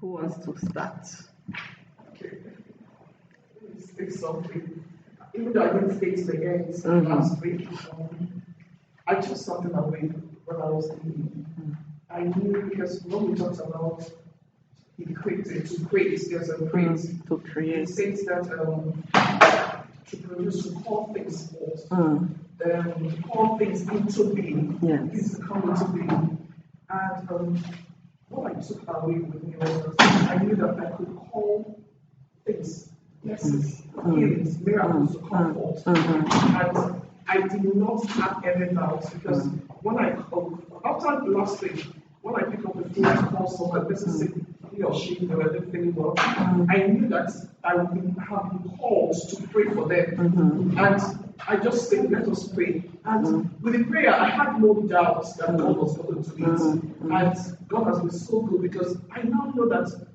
Who wants to start? Okay. Let me say something. Even though I didn't say it again last week, I took something away when I was thinking. I knew because when we talked about he created to create, there's a create. To create. It says that to produce, to call things forth, call things into being, things to come into being. And what I took away with me was I knew that I could call things, blessings, healings, miracles to come forth. And I did not have any doubts because when after last week, when I pick up the phone to call someone, let's say he or she knew everything well, I knew that I would have been called to pray for them. And I just said, let us pray. And with the prayer, I had no doubts that God was going to do it. And God has been so good because I now know that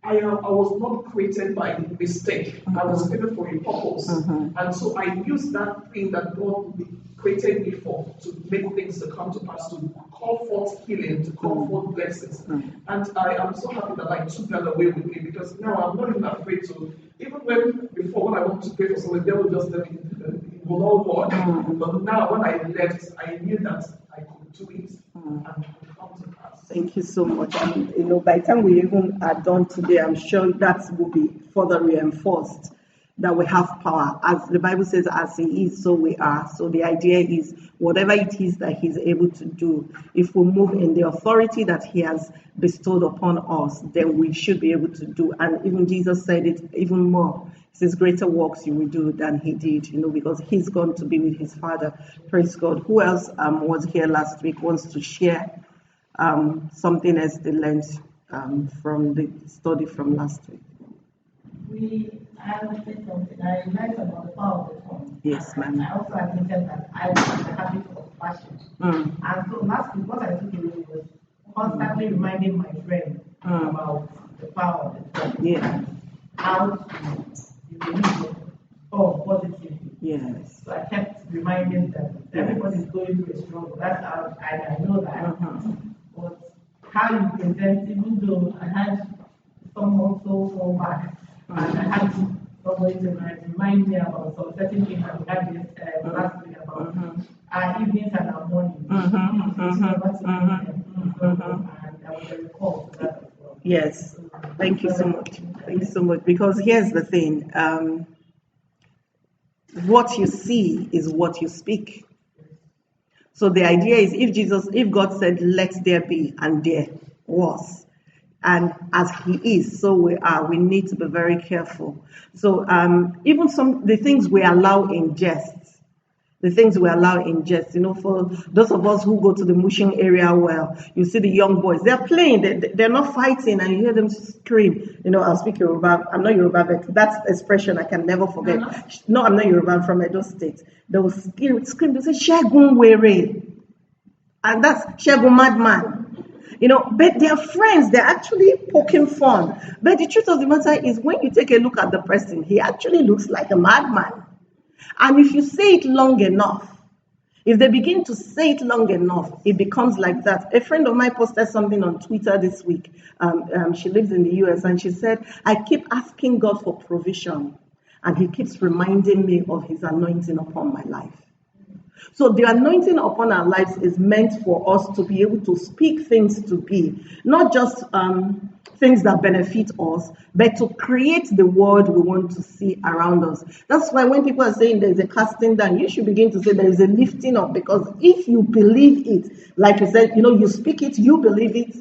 I was not created by mistake. I was created for a purpose. And so I used that thing that God created me for to make things to come to pass, to call forth healing, to call forth blessings. And I am so happy that I took that away with me because now I'm not even afraid to, even before when I want to pray for someone, the devil just tell me it will not work. But now when I left, I knew that I could do it and it would come to pass. Thank you so much. And by the time we even are done today, I'm sure that will be further reinforced that we have power. As the Bible says, as He is, so we are. So the idea is whatever it is that He's able to do, if we move in the authority that He has bestowed upon us, then we should be able to do. And even Jesus said it even more. He says, greater works you will do than He did, because He's going to be with His Father. Praise God. Who else was here last week, wants to share something else they learned from the study from last week? I will say something. I learned about the power of the tongue. Yes, ma'am. I also admitted that I was in the habit of passion. And so last week, what I took away was constantly reminding my friend about the power of the tongue. Yeah. How to release it positively. Yes. So I kept reminding them. Everybody's going through a struggle. That's how I know that. But how you present, even though I had some also fall back. And I had somebody to remind me about some certain things that we had this last week about our evenings and our mornings. And I was a recall to that as well. Yes. Thank you so much. Thank you so much. Because here's the thing. What you see is what you speak. So the idea is if God said, let there be, and there was. And as He is, so we are. We need to be very careful. So even the things we allow in jest, for those of us who go to the Mushin area, you see the young boys, they're playing, they're not fighting, and you hear them scream. I'll speak Yoruba. I'm not Yoruba, but that expression I can never forget. No, I'm not Yoruba. I'm from Edo State. They will scream. They say Shegun Were, and that's Shegun Madman. But they're friends, they're actually poking fun. But the truth of the matter is, when you take a look at the person, he actually looks like a madman. And if you say it long enough, if they begin to say it long enough, it becomes like that. A friend of mine posted something on Twitter this week. She lives in the US, and she said, I keep asking God for provision, and He keeps reminding me of His anointing upon my life. So the anointing upon our lives is meant for us to be able to speak things to be, not just things that benefit us, but to create the world we want to see around us. That's why when people are saying there's a casting down, you should begin to say there is a lifting up, because if you believe it, like you said, you speak it, you believe it,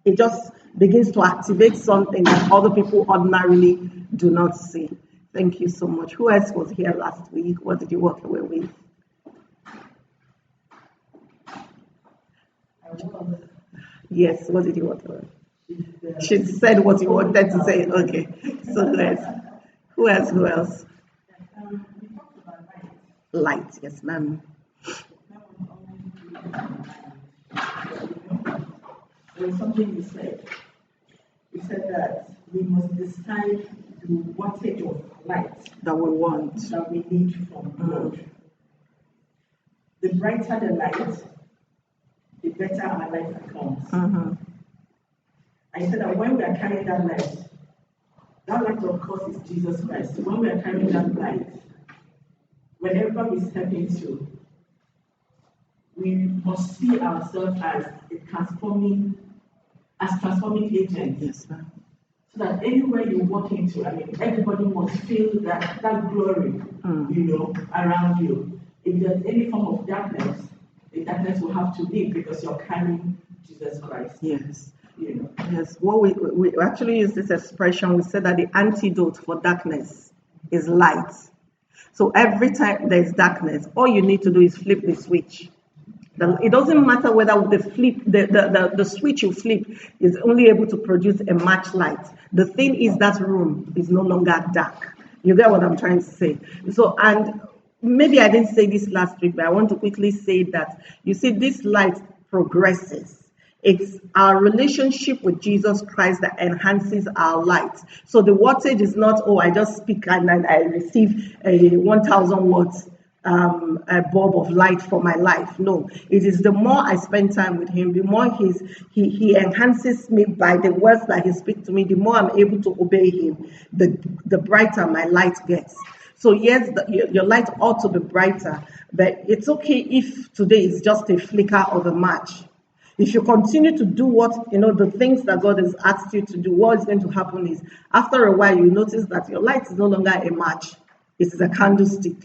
it just begins to activate something that other people ordinarily do not see. Thank you so much. Who else was here last week? What did you walk away with? Yes, what did you want to say? She said what you wanted to say. Okay, so who else? Light, yes, ma'am. There was something you said. You said that we must decide the wattage of light that we want, that we need from God. The brighter the light, the better our life becomes. I said that when we are carrying that light of course is Jesus Christ. So when we are carrying that light, whenever we step into, we must see ourselves as transforming agents. Yes, ma'am. So that anywhere you walk into, everybody must feel that glory, around you. If there's any form of darkness, the darkness will have to leave because you're carrying Jesus Christ. Yes. Yes. Well, we actually use this expression. We said that the antidote for darkness is light. So every time there's darkness, all you need to do is flip the switch. It doesn't matter whether the switch you flip is only able to produce a match light. The thing is that room is no longer dark. You get what I'm trying to say? So, and maybe I didn't say this last week, but I want to quickly say that, you see, this light progresses. It's our relationship with Jesus Christ that enhances our light. So the wattage is not, I just speak and I receive a 1,000 watts a bulb of light for my life. No, it is the more I spend time with him, the more he enhances me by the words that he speaks to me, the more I'm able to obey him, the brighter my light gets. So yes, your light ought to be brighter, but it's okay if today is just a flicker of a match. If you continue to do the things that God has asked you to do, what is going to happen is, after a while, you notice that your light is no longer a match. It is a candlestick.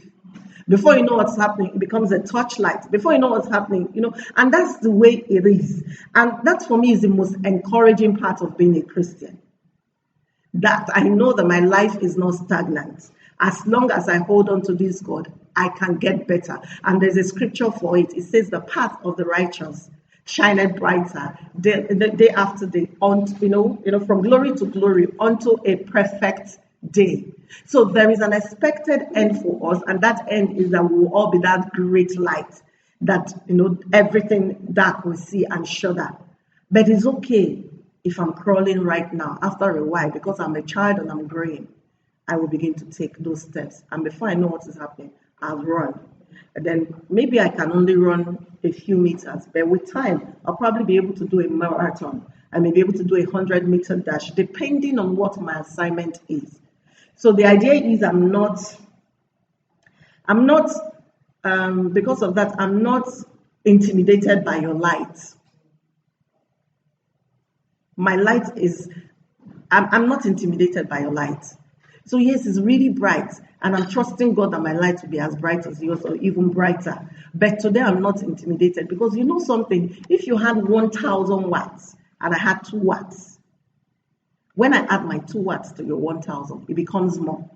Before you know what's happening, it becomes a torchlight. Before you know what's happening, and that's the way it is. And that for me is the most encouraging part of being a Christian. That I know that my life is not stagnant. As long as I hold on to this God, I can get better. And there's a scripture for it. It says the path of the righteous shineth brighter day after day, from glory to glory unto a perfect day. So there is an expected end for us, and that end is that we will all be that great light that everything dark will see and shudder. But it's okay if I'm crawling right now. After a while, because I'm a child and I'm growing, I will begin to take those steps, and before I know what is happening, I'll run. And then maybe I can only run a few meters, but with time, I'll probably be able to do a marathon. I may be able to do a 100-meter dash, depending on what my assignment is. So the idea is because of that, I'm not intimidated by your light. My light is, I'm not intimidated by your light. So yes, it's really bright, and I'm trusting God that my light will be as bright as yours or even brighter. But today I'm not intimidated, because you know something, if you had 1,000 watts and I had 2 watts, when I add my 2 watts to your 1,000, it becomes more.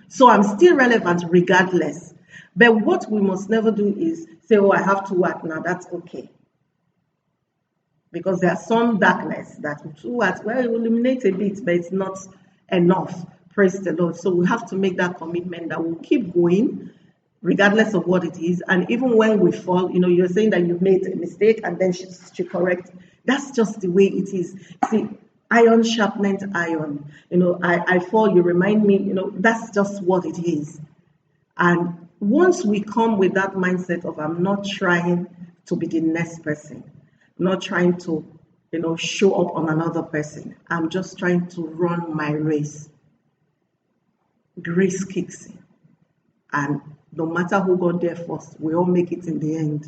So I'm still relevant regardless. But what we must never do is say, I have 2 watts now, that's okay. Because there's some darkness that 2 watts, it will illuminate a bit, but it's not enough. Praise the Lord. So we have to make that commitment that we'll keep going regardless of what it is. And even when we fall, you're saying that you made a mistake and then she correct. That's just the way it is. See, iron sharpened iron. I fall, you remind me, that's just what it is. And once we come with that mindset of, I'm not trying to be the next person, I'm not trying to, show up on another person. I'm just trying to run my race. Grace kicks in. And no matter who got there first, we all make it in the end.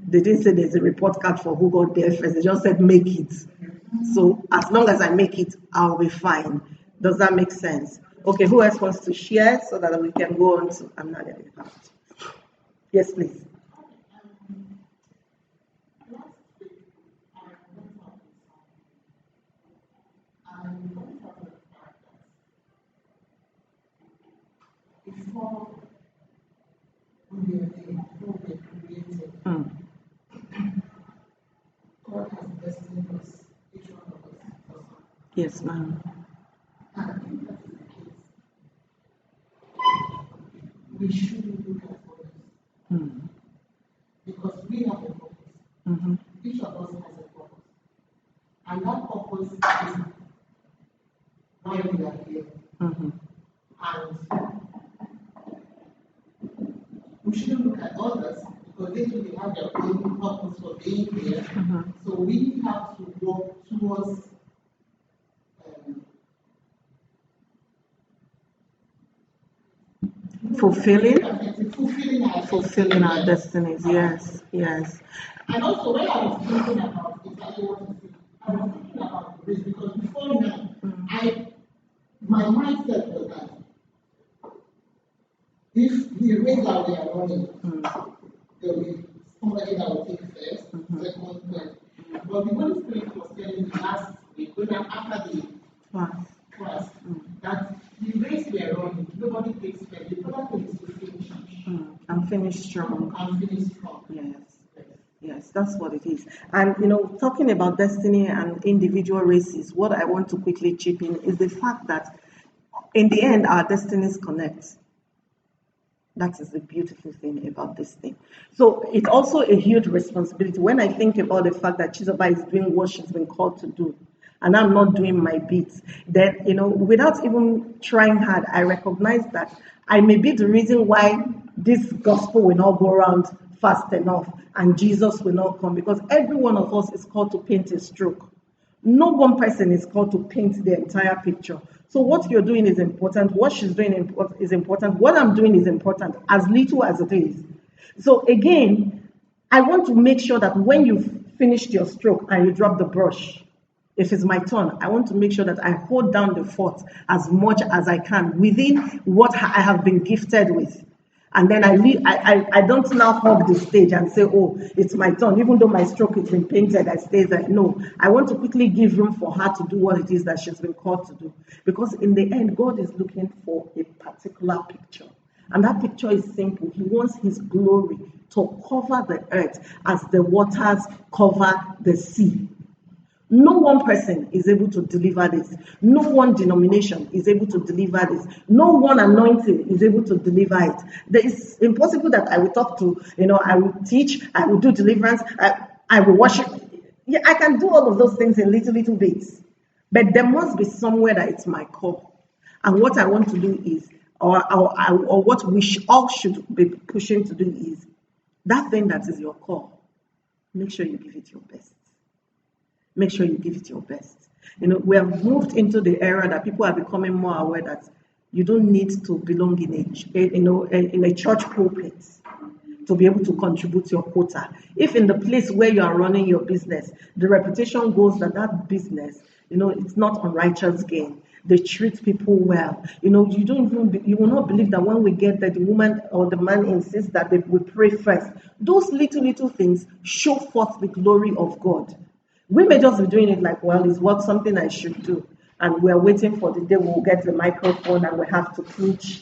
They didn't say there's a report card for who got there first. They just said make it. So as long as I make it, I'll be fine. Does that make sense? Okay, who else wants to share so that we can go on to another part? Yes, please. Before we were created, God has destined us, each one of us, for something. Yes, ma'am. And if that is the case, we shouldn't look at others. Because we have a purpose. Each of us has a purpose. And that purpose is why we are here. And we shouldn't look at others because they do have their own purpose for being here. So we have to work towards fulfilling fulfilling our destinies. Yes, yes. And also, when I was thinking about exactly what you said, I was thinking about the race because before now, my mindset was that if the race that we are running, there will be somebody that will take first, second, third. But the Holy Spirit was telling me last week, when after the class, that the race we are running, nobody takes first. The other thing is to finish. And finish strong. Yes. Yes, that's what it is. And talking about destiny and individual races, what I want to quickly chip in is the fact that in the end, our destinies connect. That is the beautiful thing about this thing. So it's also a huge responsibility when I think about the fact that Chizoba is doing what she's been called to do, and I'm not doing my bit. Then, without even trying hard, I recognize that I may be the reason why this gospel will not go around fast enough and Jesus will not come, because every one of us is called to paint a stroke. No one person is called to paint the entire picture. So what you're doing is important. What she's doing is important. What I'm doing is important, as little as it is. So again, I want to make sure that when you've finished your stroke and you drop the brush, if it's my turn, I want to make sure that I hold down the fort as much as I can within what I have been gifted with. And then I don't now hug the stage and say, oh, it's my turn. Even though my stroke has been painted, I stay there. No, I want to quickly give room for her to do what it is that she's been called to do. Because in the end, God is looking for a particular picture. And that picture is simple. He wants his glory to cover the earth as the waters cover the sea. No one person is able to deliver this. No one denomination is able to deliver this. No one anointing is able to deliver it. It's impossible that I will talk to, I will teach, I will do deliverance, I will worship. Yeah, I can do all of those things in little bits. But there must be somewhere that it's my core. And what I want to do is, or what we all should be pushing to do is, that thing that is your core, make sure you give it your best. Make sure you give it your best. We have moved into the era that people are becoming more aware that you don't need to belong in a church pulpit to be able to contribute your quota. If in the place where you are running your business, the reputation goes that business, it's not unrighteous gain. They treat people well. You will not believe that when we get there, the woman or the man insists that we pray first. Those little things show forth the glory of God. We may just be doing it like, well, it's something I should do. And we're waiting for the day we'll get the microphone and we have to preach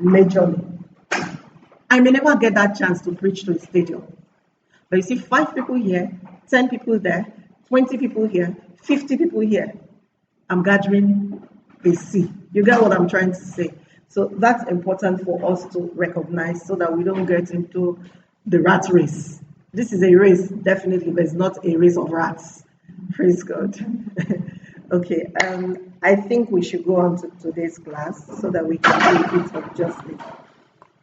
majorly. I may never get that chance to preach to a stadium. But you see 5 people here, 10 people there, 20 people here, 50 people here. I'm gathering a sea. You get what I'm trying to say? So that's important for us to recognize so that we don't get into the rat race. This is a race, definitely, but it's not a race of rats. Praise God. Okay, I think we should go on to today's class so that we can do a bit of justice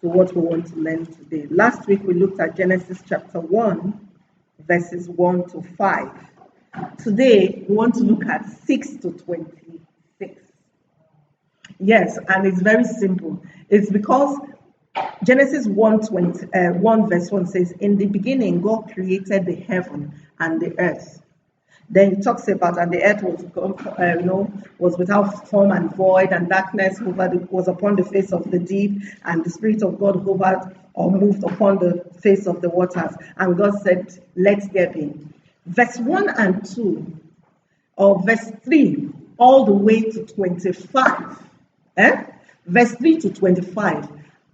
to what we want to learn today. Last week we looked at Genesis chapter 1, verses 1 to 5. Today we want to look at 6 to 26. Yes, and it's very simple. It's because Genesis 1 verse 1 says, in the beginning, God created the heaven and the earth. Then it talks about, and the earth was without form and void, and darkness was upon the face of the deep, and the Spirit of God hovered or moved upon the face of the waters. And God said, let there be. Verse 1 and 2, or verse 3, all the way to 25. Verse 3 to 25.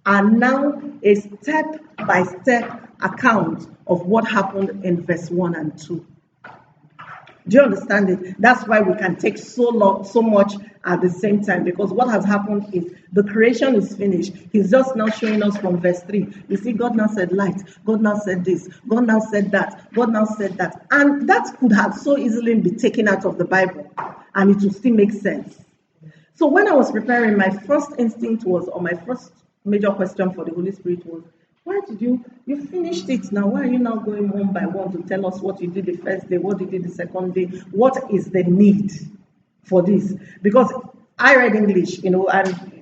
And now a step-by-step account of what happened in verse 1 and 2. Do you understand it? That's why we can take so much at the same time, because what has happened is the creation is finished. He's just now showing us from verse 3. You see, God now said light. God now said this. God now said that. God now said that. And that could have so easily been taken out of the Bible, and it would still make sense. So when I was preparing, my first instinct was, or my first major question for the Holy Spirit was, why did you finished it now? Why are you now going one by one to tell us what you did the first day, what you did the second day? What is the need for this? Because I read English, and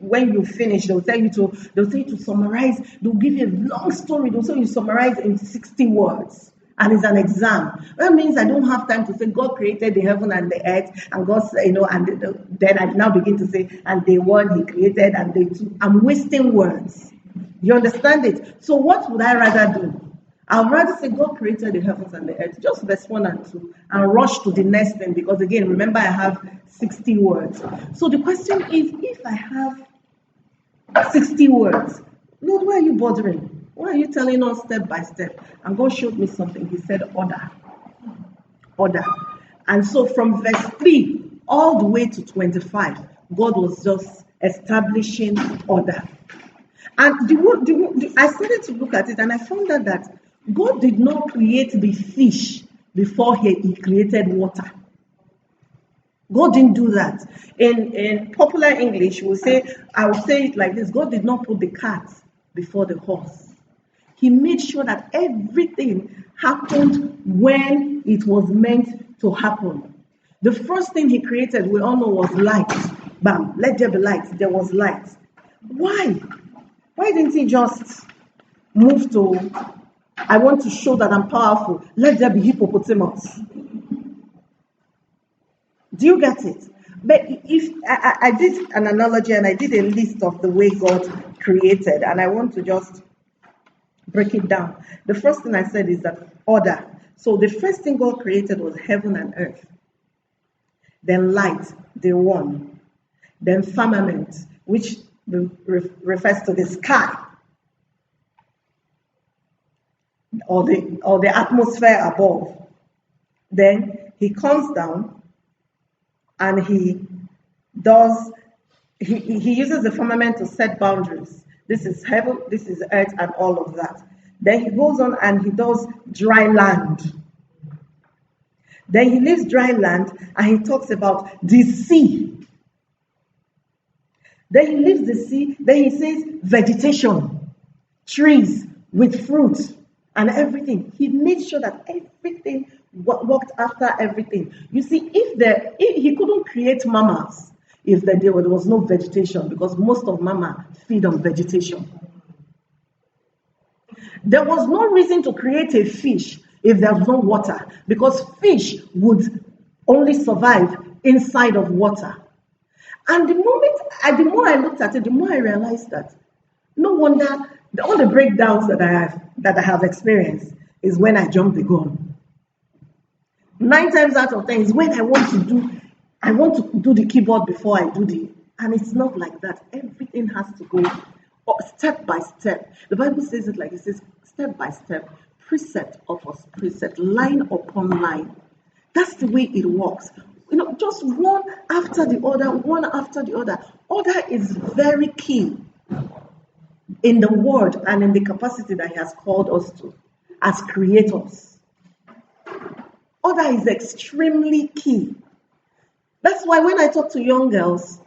when you finish, they'll say you to summarize. They'll give you a long story. They'll say you summarize in 60 words, and it's an exam. That means I don't have time to say God created the heaven and the earth, and God, then I now begin to say, and day one He created, and day two. I'm wasting words. You understand it? So what would I rather do? I'd rather say God created the heavens and the earth, just verse 1 and 2, and rush to the next thing, because again, remember I have 60 words. So the question is, if I have 60 words, Lord, why are you bothering? Why are you telling us step by step? And God showed me something. He said, order. Order. And so from verse 3 all the way to 25, God was just establishing order. And I started to look at it, and I found out that God did not create the fish before He created water. God didn't do that. In popular English, I would say it like this: God did not put the cat before the horse. He made sure that everything happened when it was meant to happen. The first thing He created, we all know, was light. Bam, let there be light. There was light. Why? Why didn't He just move to, I want to show that I'm powerful, let there be hippopotamus? Do you get it? But if I did an analogy, and I did a list of the way God created, and I want to just break it down. The first thing I said is that order. So the first thing God created was heaven and earth. Then light, day one. Then firmament, which refers to the sky, or the atmosphere above. Then He comes down and He uses the firmament to set boundaries. This is heaven, this is earth, and all of that. Then He goes on and He does dry land. Then He leaves dry land and He talks about the sea. Then He leaves the sea. Then He says vegetation, trees with fruit and everything. He made sure that everything worked after everything. You see, if He couldn't create mammals if there was no vegetation, because most of mammals feed on vegetation. There was no reason to create a fish if there was no water, because fish would only survive inside of water. And the more I looked at it, the more I realized that no wonder all the breakdowns that I have experienced is when I jump the gun. 9 times out of 10 is when I want to do the keyboard before I do and it's not like that. Everything has to go step by step. The Bible says it like it says, step by step, precept upon precept, line upon line. That's the way it works. Just one after the other, one after the other. Order is very key in the word and in the capacity that He has called us to as creators. Order is extremely key. That's why when I talk to young girls,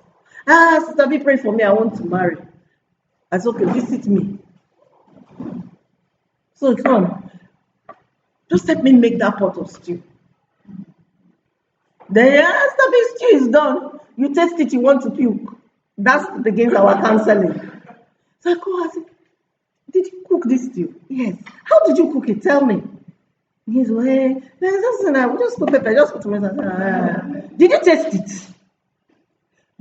Sister B, pray for me, I want to marry. I say, okay, visit me. So come, just let me make that pot of stew. Then after the stew is done, you taste it, you want to puke. That begins our counseling. So I call her, I say, did you cook this stew? Yes. How did you cook it? Tell me. He's like, we just put pepper, just put tomato. Did you taste it?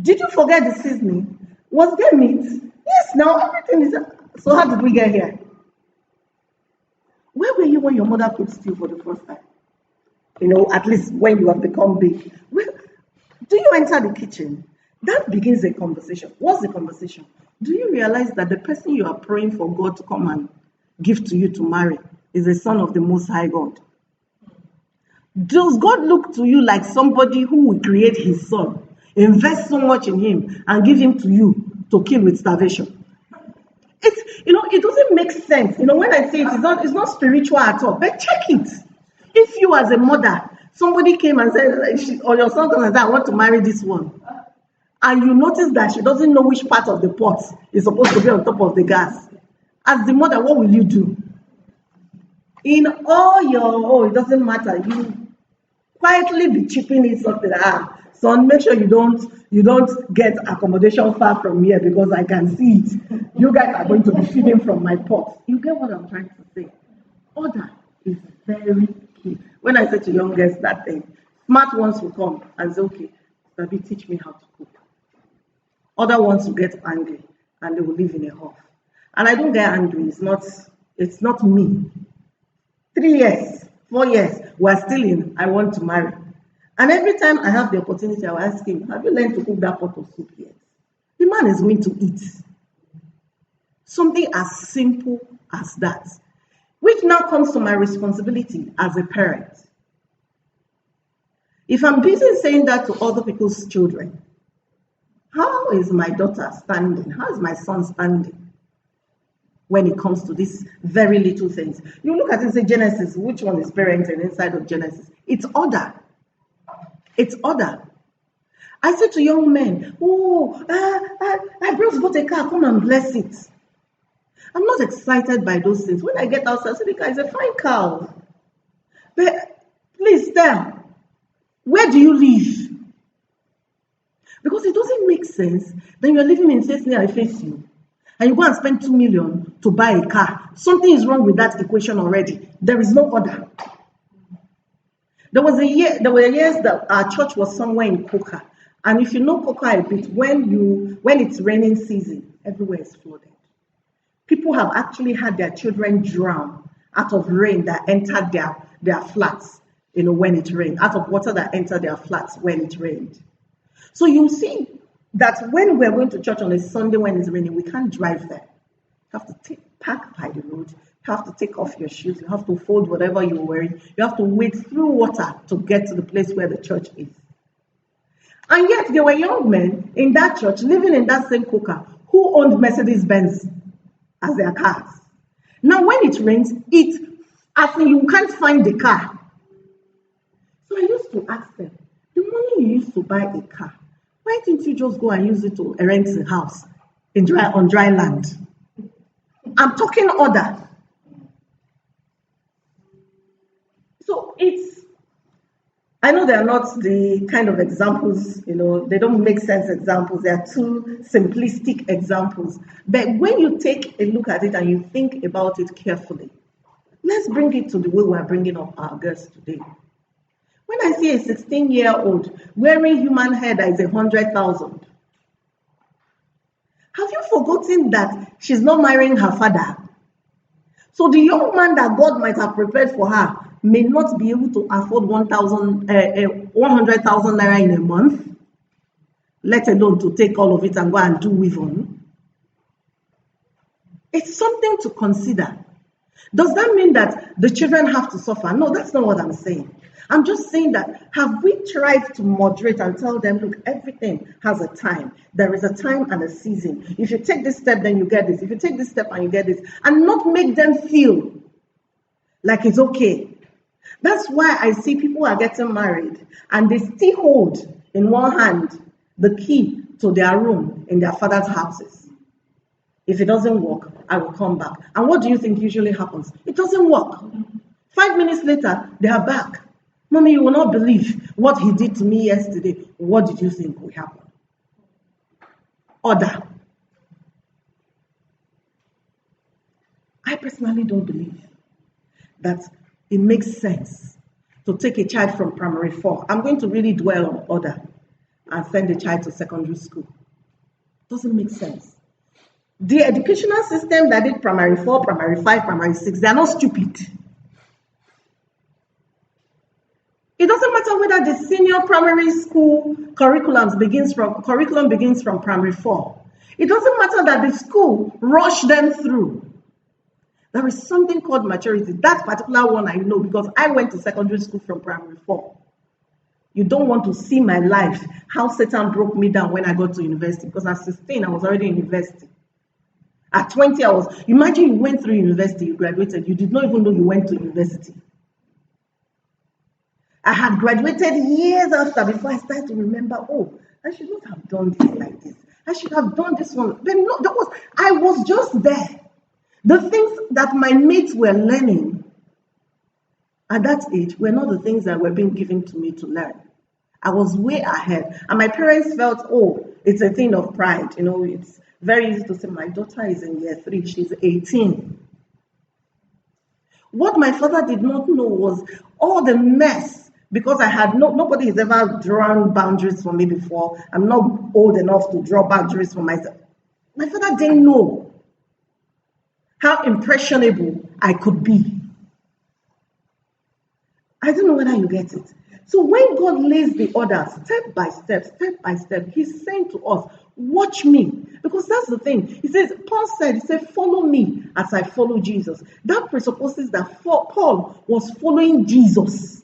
Did you forget the seasoning? Was there meat? Yes, now everything is. So how did we get here? Where were you when your mother cooked stew for the first time? At least when you have become big. Do you enter the kitchen? That begins a conversation. What's the conversation? Do you realize that the person you are praying for God to come and give to you to marry is the son of the Most High God? Does God look to you like somebody who will create His son, invest so much in him, and give him to you to kill with starvation? It doesn't make sense. When I say it's not spiritual at all. But check it. If you as a mother, somebody came and said, or your son comes and said, I want to marry this one, and you notice that she doesn't know which part of the pot is supposed to be on top of the gas, as the mother, what will you do? In all your, it doesn't matter, you quietly be chipping in something. son, make sure you don't get accommodation far from here because I can see it. You guys are going to be feeding from my pot. You get what I'm trying to say? Order is very key. When I say to young girls that thing, smart ones will come and say, okay, Baby, teach me how to cook. Other ones will get angry and they will live in a huff. And I don't get angry. It's not me. 3 years, 4 years, we're still in, I want to marry. And every time I have the opportunity, I will ask him, have you learned to cook that pot of soup yet? The man is going to eat. Something as simple as that. Which now comes to my responsibility as a parent. If I'm busy saying that to other people's children, how is my daughter standing? How is my son standing when it comes to these very little things? You look at it and say, Genesis, which one is parenting inside of Genesis? It's order. It's order. I say to young men, I just bought a car, come and bless it. I'm not excited by those things. When I get outside, I say, the car is a fine car. But please tell, where do you live? Because it doesn't make sense. Then you're living in face near I face you. And you go and spend 2 million to buy a car. Something is wrong with that equation already. There is no order. There were years that our church was somewhere in Coca. And if you know Coca a bit, when it's raining season, everywhere is flooded. People have actually had their children drown out of rain that entered their flats, when it rained, out of water that entered their flats when it rained. So you see that when we're going to church on a Sunday when it's raining, we can't drive there. You have to park by the road. You have to take off your shoes. You have to fold whatever you're wearing. You have to wade through water to get to the place where the church is. And yet there were young men in that church living in that same Coca who owned Mercedes-Benz as their cars. Now when it rains, you can't find the car. So I used to ask them, the money you used to buy a car, why didn't you just go and use it to rent a house on dry land? I'm talking order. So I know they are not the kind of examples, they don't make sense examples. They are too simplistic examples. But when you take a look at it and you think about it carefully, let's bring it to the way we're bringing up our girls today. When I see a 16-year-old wearing human hair that is 100,000, have you forgotten that she's not marrying her father? So the young man that God might have prepared for her may not be able to afford 100,000 naira in a month, let alone to take all of it and go and do weave on. It's something to consider. Does that mean that the children have to suffer? No, that's not what I'm saying. I'm just saying that, have we tried to moderate and tell them, look, everything has a time. There is a time and a season. If you take this step, then you get this. If you take this step and you get this. And not make them feel like it's okay. That's why I see people are getting married and they still hold in one hand the key to their room in their father's houses. If it doesn't work, I will come back. And what do you think usually happens? It doesn't work. 5 minutes later, they are back. Mommy, you will not believe what he did to me yesterday. What did you think will happen? Order. I personally don't believe that it makes sense to take a child from primary 4. I'm going to really dwell on order and send a child to secondary school. Doesn't make sense. The educational system that did primary 4, primary 5, primary 6, they are not stupid. It doesn't matter whether the senior primary school curriculum begins from primary 4. It doesn't matter that the school rushed them through. There is something called maturity. That particular one I know because I went to secondary school from primary 4. You don't want to see my life, how Satan broke me down when I got to university. Because at 16, I was already in university. At 20, imagine you went through university, you graduated, you did not even know you went to university. I had graduated years after before I started to remember, I should not have done this like this. I should have done this one. But no, I was just there. The things that my mates were learning at that age were not the things that were being given to me to learn. I was way ahead. And my parents felt, oh, it's a thing of pride. It's very easy to say, my daughter is in year 3, she's 18. What my father did not know was all the mess, because I had nobody has ever drawn boundaries for me before. I'm not old enough to draw boundaries for myself. My father didn't know how impressionable I could be. I don't know whether you get it. So when God lays the order step by step, he's saying to us, watch me. Because that's the thing. Paul said, follow me as I follow Jesus. That presupposes that Paul was following Jesus.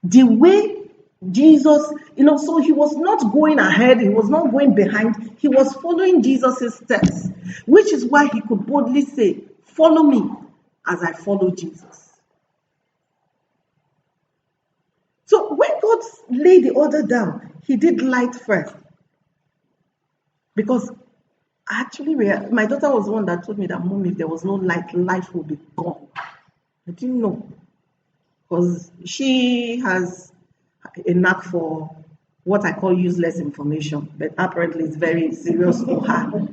The way Jesus, so he was not going ahead, he was not going behind, he was following Jesus' steps, which is why he could boldly say, follow me as I follow Jesus. So when God laid the order down, he did light first. Because actually, my daughter was the one that told me that, Mom, if there was no light, life would be gone. I didn't know. Because she has a knack for what I call useless information. But apparently it's very serious for her.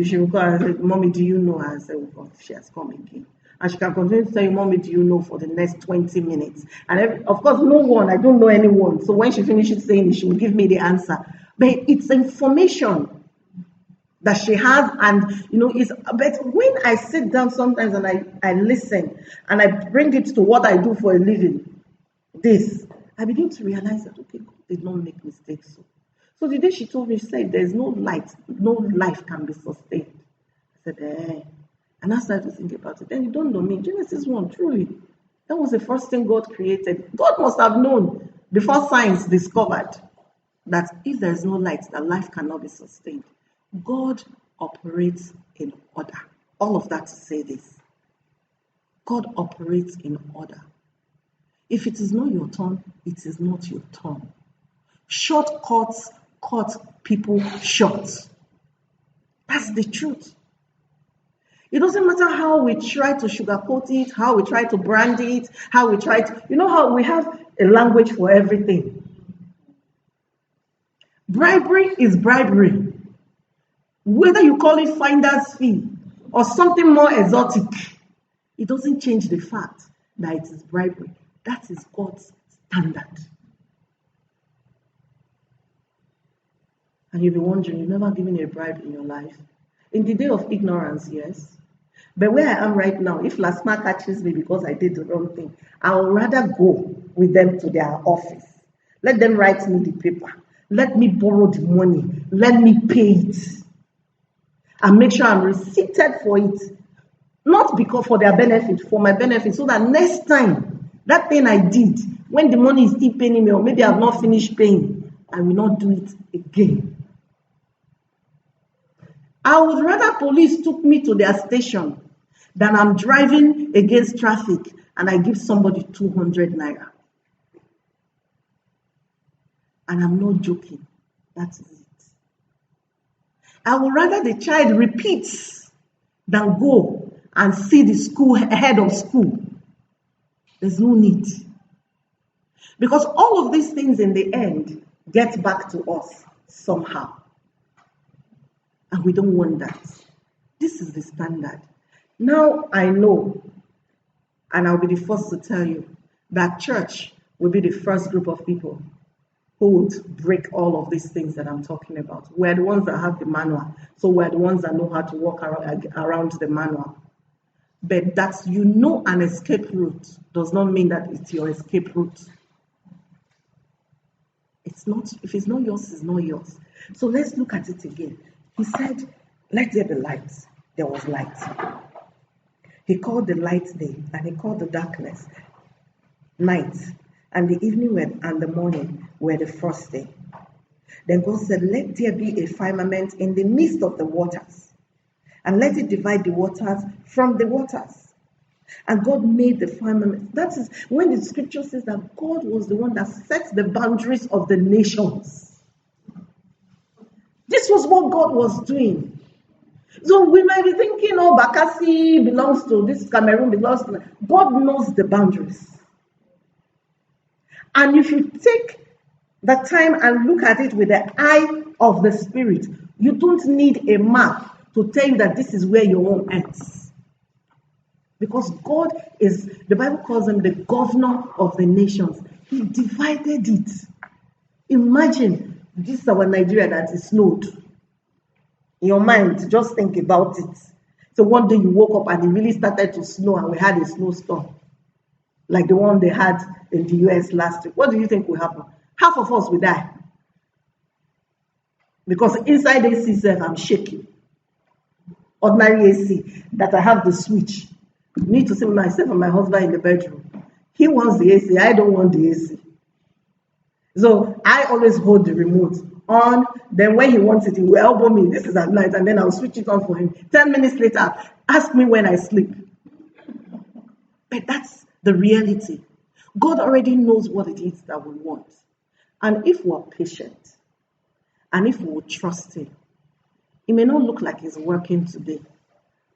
She will call and say, Mommy, do you know? I said, oh God, she has come again. And she can continue to say, Mommy, do you know, for the next 20 minutes? And of course, no one, I don't know anyone. So when she finishes saying it, she will give me the answer. But it's information that she has, and but when I sit down sometimes and I listen and I bring it to what I do for a living, I begin to realize that, okay, God did not make mistakes. So the day she told me, she said, there's no light, no life can be sustained. I said, And I started to think about it. Then you don't know me. Genesis 1, truly. That was the first thing God created. God must have known before science discovered that if there's no light, that life cannot be sustained. God operates in order. All of that to say this. God operates in order. If it is not your turn, it is not your turn. Shortcuts cut people short. That's the truth. It doesn't matter how we try to sugarcoat it, how we try to brand it, how we try to... how we have a language for everything. Bribery is bribery. Whether you call it finder's fee or something more exotic, it doesn't change the fact that it is bribery. That is God's standard. And you'll be wondering, you've never given a bribe in your life. In the day of ignorance, yes. But where I am right now, if LASMA catches me because I did the wrong thing, I would rather go with them to their office. Let them write me the paper. Let me borrow the money. Let me pay it. And make sure I'm receipted for it. Not because for their benefit, for my benefit. So that next time, that thing I did, when the money is still paying me, or maybe I've not finished paying, I will not do it again. I would rather police took me to their station than I'm driving against traffic and I give somebody 200 naira. And I'm not joking. That is it. I would rather the child repeats than go and see the school head of school. There's no need. Because all of these things in the end get back to us somehow. And we don't want that. This is the standard. Now I know, and I'll be the first to tell you, that church will be the first group of people who would break all of these things that I'm talking about. We're the ones that have the manual. So we're the ones that know how to walk around the manual. But that an escape route does not mean that it's your escape route. It's not. If it's not yours, it's not yours. So let's look at it again. He said, let there be light. There was light. He called the light day, and he called the darkness night. And the evening and the morning were the first day. Then God said, let there be a firmament in the midst of the waters, and let it divide the waters from the waters. And God made the firmament. That is when the scripture says that God was the one that set the boundaries of the nations. This was what God was doing. So we might be thinking, Bakassi belongs to this, Cameroon belongs to... God knows the boundaries. And if you take the time and look at it with the eye of the Spirit. You don't need a map to tell you that this is where your home ends. Because God is, the Bible calls him the governor of the nations. He divided it. Imagine, this is our Nigeria that is snowed. In your mind, just think about it. So one day you woke up and it really started to snow and we had a snowstorm. Like the one they had in the US last week. What do you think will happen? Half of us will die. Because inside AC itself, I'm shaking. Ordinary AC, that I have the switch. I need to see myself and my husband in the bedroom. He wants the AC, I don't want the AC. So I always hold the remote on. Then when he wants it, he will elbow me. This is at night, and then I'll switch it on for him. 10 minutes later, ask me when I sleep. But that's the reality. God already knows what it is that we want. And if we're patient, and if we trust him, it may not look like he's working today,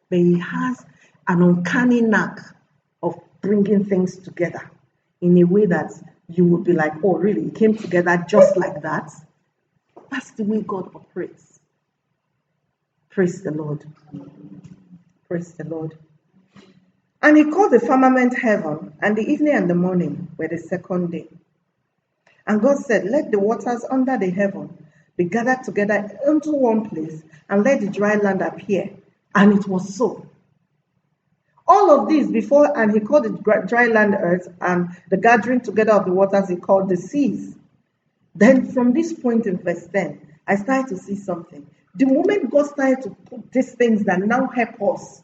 but he has an uncanny knack of bringing things together in a way that you would be like, oh, really? It came together just like that? That's the way God operates. Praise the Lord. Praise the Lord. And he called the firmament heaven, and the evening and the morning were the second day. And God said, let the waters under the heaven be gathered together into one place, and let the dry land appear. And it was so. All of this before, and he called the dry land earth, and the gathering together of the waters he called the seas. Then from this point in verse 10, I started to see something. The moment God started to put these things that now help us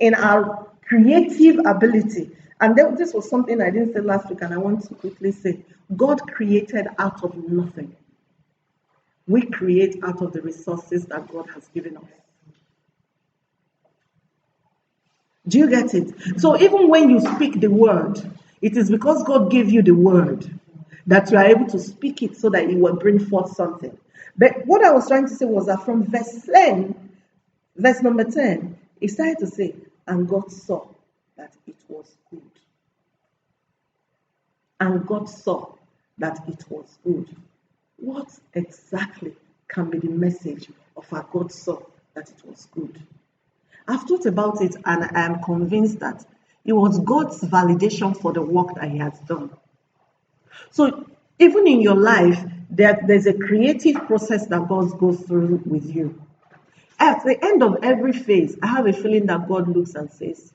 in our creative ability, and this was something I didn't say last week, and I want to quickly say, God created out of nothing. We create out of the resources that God has given us. Do you get it? So even when you speak the word, it is because God gave you the word that you are able to speak it so that it will bring forth something. But what I was trying to say was that from verse number 10, it started to say, and God saw that it was good. And God saw that it was good. What exactly can be the message of our God saw that it was good? I've thought about it, and I am convinced that it was God's validation for the work that he has done. So even in your life, there's a creative process that God goes through with you. At the end of every phase, I have a feeling that God looks and says,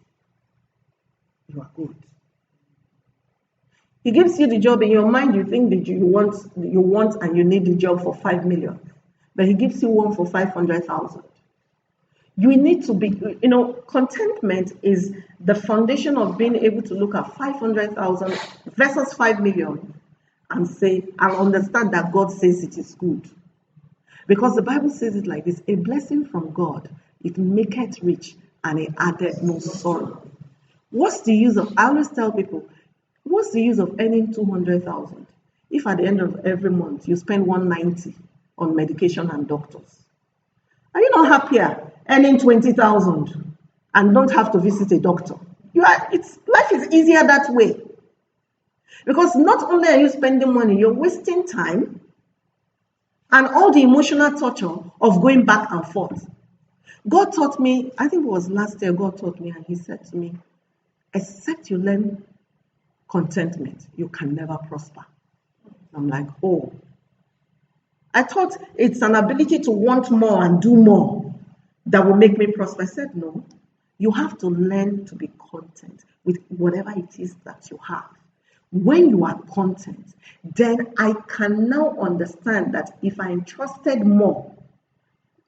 you are good. He gives you the job in your mind, you think that you want and you need the job for 5 million. But he gives you one for 500,000. You need to be, contentment is the foundation of being able to look at 500,000 versus 5 million and say, I understand that God says it is good. Because the Bible says it like this, a blessing from God, it maketh rich and it addeth no sorrow. What's the use of, I always tell people, what's the use of earning 200,000 if at the end of every month you spend 190 on medication and doctors? Are you not happier earning 20,000 and don't have to visit a doctor? Life is easier that way. Because not only are you spending money, you're wasting time and all the emotional torture of going back and forth. God taught me, I think it was last year, God taught me, and he said to me, except you learn contentment, you can never prosper. I'm like, oh. I thought it's an ability to want more and do more that will make me prosper. I said, no. You have to learn to be content with whatever it is that you have. When you are content, then I can now understand that if I entrusted more,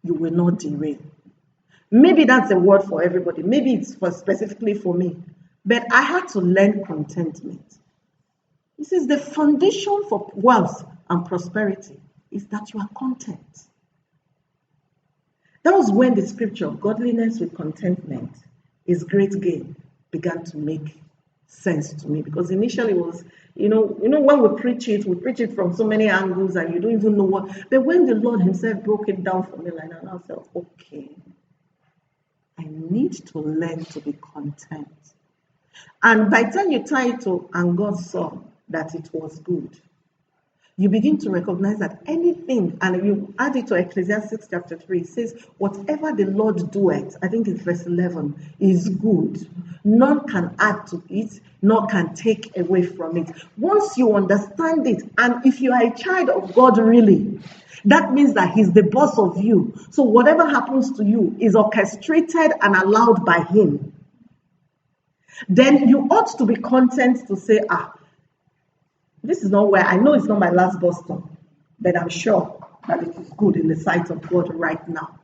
you will not derail. Maybe that's a word for everybody. Maybe it's specifically for me. But I had to learn contentment. This is the foundation for wealth and prosperity, is that you are content. That was when the scripture of godliness with contentment is great gain began to make sense to me. Because initially it was, when we preach it from so many angles and you don't even know what. But when the Lord himself broke it down for me like that, I felt, okay, I need to learn to be content. And by the time you tie it to, and God saw that it was good. you begin to recognize that anything, and you add it to Ecclesiastes chapter 3, it says, whatever the Lord doeth, I think it's verse 11, is good. None can add to it, nor can take away from it. Once you understand it, and if you are a child of God really, that means that He's the boss of you. So whatever happens to you is orchestrated and allowed by Him. Then you ought to be content to say, this is not where, I know it's not my last bus stop, but I'm sure that it is good in the sight of God right now.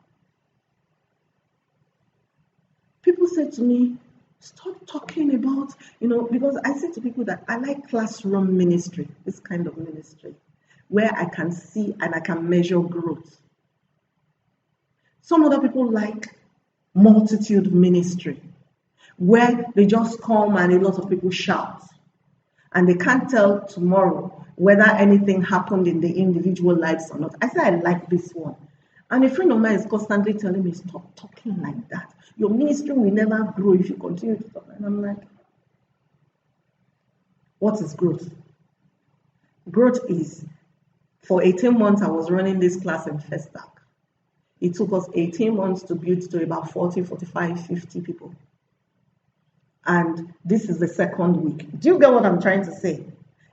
People say to me, stop talking about, because I say to people that I like classroom ministry, this kind of ministry, where I can see and I can measure growth. Some other people like multitude ministry, where they just come and a lot of people shout. And they can't tell tomorrow whether anything happened in the individual lives or not. I say I like this one. And a friend of mine is constantly telling me, stop talking like that. Your ministry will never grow if you continue to talk. And I'm like, what is growth? Growth is, for 18 months I was running this class in Festac. It took us 18 months to build to about 40, 45, 50 people. And this is the second week. Do you get what I'm trying to say?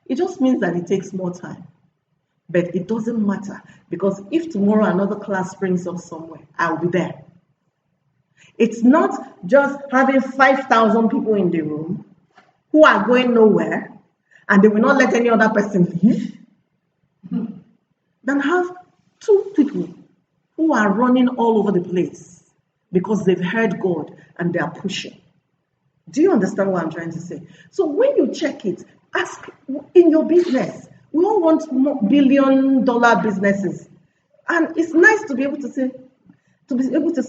It just means that it takes more time. But it doesn't matter, because if tomorrow another class springs up somewhere, I'll be there. It's not just having 5,000 people in the room who are going nowhere and they will not let any other person leave. Then have 2 people who are running all over the place because they've heard God and they are pushing. Do you understand what I'm trying to say? So when you check it, ask in your business. We all want more billion-dollar businesses. And it's nice to be able to say,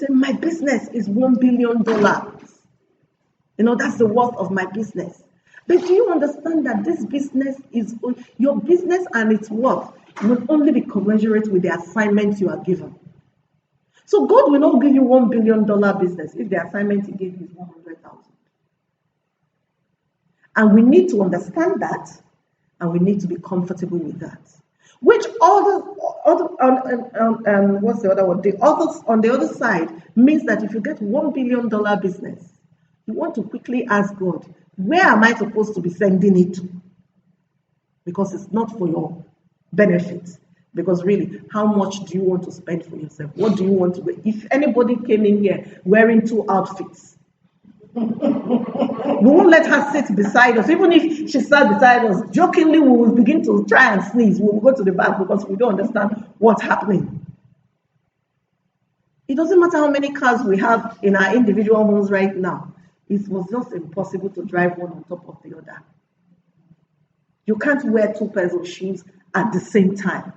my business is $1 billion. That's the worth of my business. But do you understand that this business is, your business and its worth will only be commensurate with the assignment you are given. So God will not give you $1 billion business if the assignment He gave you is 100,000. And we need to understand that, and we need to be comfortable with that. Which what's the other one? The others on the other side means that if you get $1 billion business, you want to quickly ask God, where am I supposed to be sending it to? Because it's not for your benefit. Because really, how much do you want to spend for yourself? What do you want to wear? If anybody came in here wearing 2 outfits, we won't let her sit beside us. Even if she sat beside us, jokingly we will begin to try and sneeze. We will go to the back because we don't understand what's happening. It doesn't matter how many cars we have in our individual homes right now. It was just impossible to drive one on top of the other. You can't wear 2 pairs of shoes at the same time.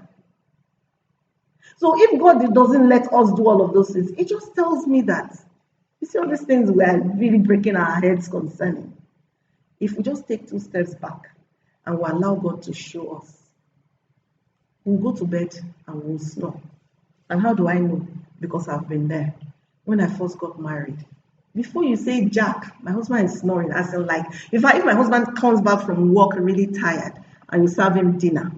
So if God doesn't let us do all of those things, it just tells me that, you see all these things we are really breaking our heads concerning. If we just take 2 steps back and we allow God to show us, we'll go to bed and we'll snore. And how do I know? Because I've been there. When I first got married, before you say Jack, my husband is snoring. As in, like, if my husband comes back from work really tired and you serve him dinner,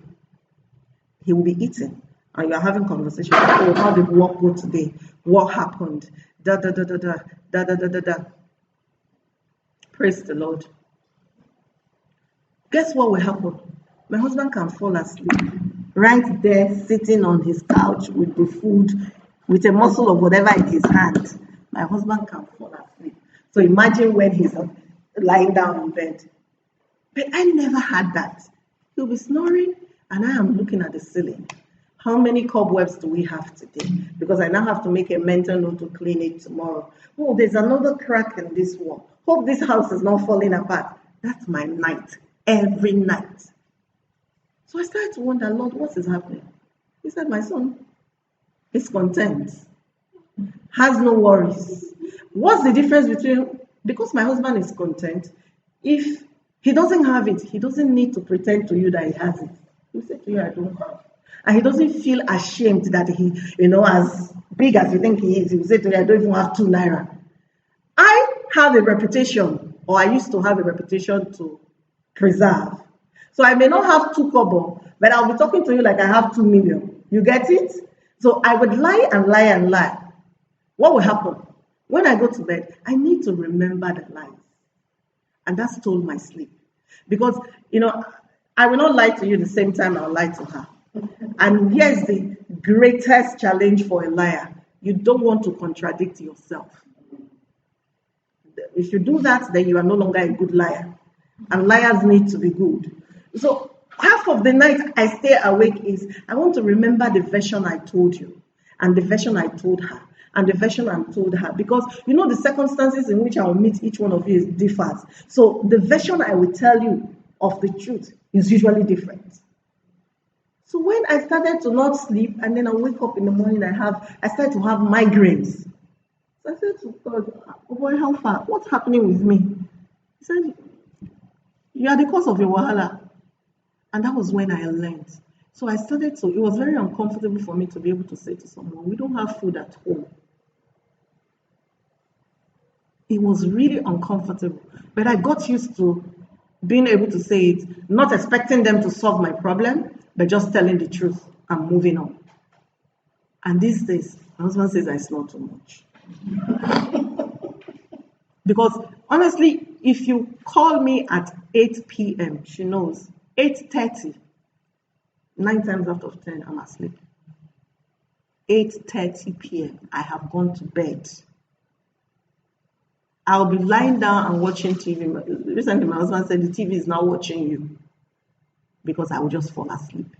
he will be eating. And you are having conversation. Oh, how did work go today? What happened? Da da da da da da da da da da. Praise the Lord. Guess what will happen? My husband can fall asleep right there, sitting on his couch with the food, with a morsel of whatever in his hand. My husband can fall asleep. So imagine when he's lying down in bed. But I never had that. He'll be snoring, and I am looking at the ceiling. How many cobwebs do we have today? Because I now have to make a mental note to clean it tomorrow. Oh, there's another crack in this wall. Hope this house is not falling apart. That's my night, every night. So I started to wonder, Lord, what is happening? He said, my son is content, has no worries. What's the difference between, because my husband is content, if he doesn't have it, he doesn't need to pretend to you that he has it. He will say to you, I don't have. And he doesn't feel ashamed that he, as big as you think he is, he will say to you, I don't even have 2 naira. I have a reputation, or I used to have a reputation to preserve. So I may not have 2 kobo, But I'll be talking to you like I have 2 million. You get it? So I would lie and lie and lie. What will happen? When I go to bed, I need to remember the lies. And that stole my sleep. Because, I will not lie to you the same time I'll lie to her. And here's the greatest challenge for a liar. You don't want to contradict yourself. If you do that, then you are no longer a good liar. And liars need to be good. So half of the night I stay awake is, I want to remember the version I told you, and the version I told her, and the version I told her. Because, the circumstances in which I will meet each one of you differs. So the version I will tell you of the truth is usually different. So when I started to not sleep, and then I wake up in the morning, I started to have migraines. So I said to God, oh boy, how far? What's happening with me? He said, you are the cause of your wahala. And that was when I learned. So I started to, it was very uncomfortable for me to be able to say to someone, we don't have food at home. It was really uncomfortable. But I got used to being able to say it, not expecting them to solve my problem, but just telling the truth and moving on. And these days, my husband says I snore too much. Because honestly, if you call me at 8 p.m., she knows, 8:30, 9 times out of 10, I'm asleep. 8:30 p.m., I have gone to bed. I'll be lying down and watching TV. Recently, my husband said the TV is now watching you, because I will just fall asleep.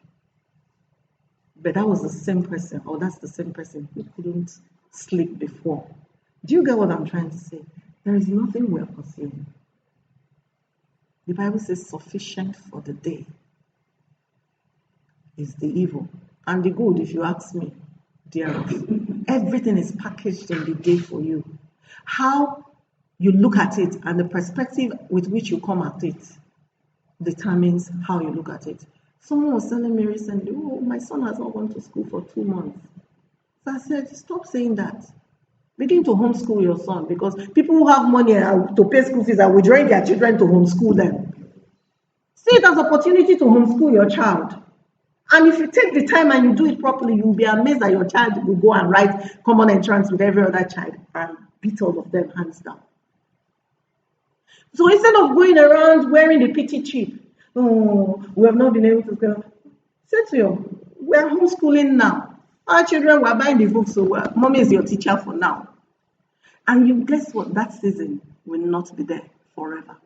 But that was the same person, or that's the same person who couldn't sleep before. Do you get what I'm trying to say? There is nothing we're pursuing. The Bible says sufficient for the day is the evil. And the good, if you ask me, dearest. Everything is packaged in the day for you. How you look at it and the perspective with which you come at it determines how you look at it. Someone was telling me recently, oh, my son has not gone to school for 2 months. So I said, stop saying that. Begin to homeschool your son, because people who have money to pay school fees are withdrawing their children to homeschool them. See it as an opportunity to homeschool your child. And if you take the time and you do it properly, you'll be amazed that your child will go and write common entrance with every other child and beat all of them hands down. So instead of going around wearing the pity chip, oh, we have not been able to go. Say to you, we're homeschooling now. Our children were buying the books, so mommy is your teacher for now. And you guess what? That season will not be there forever.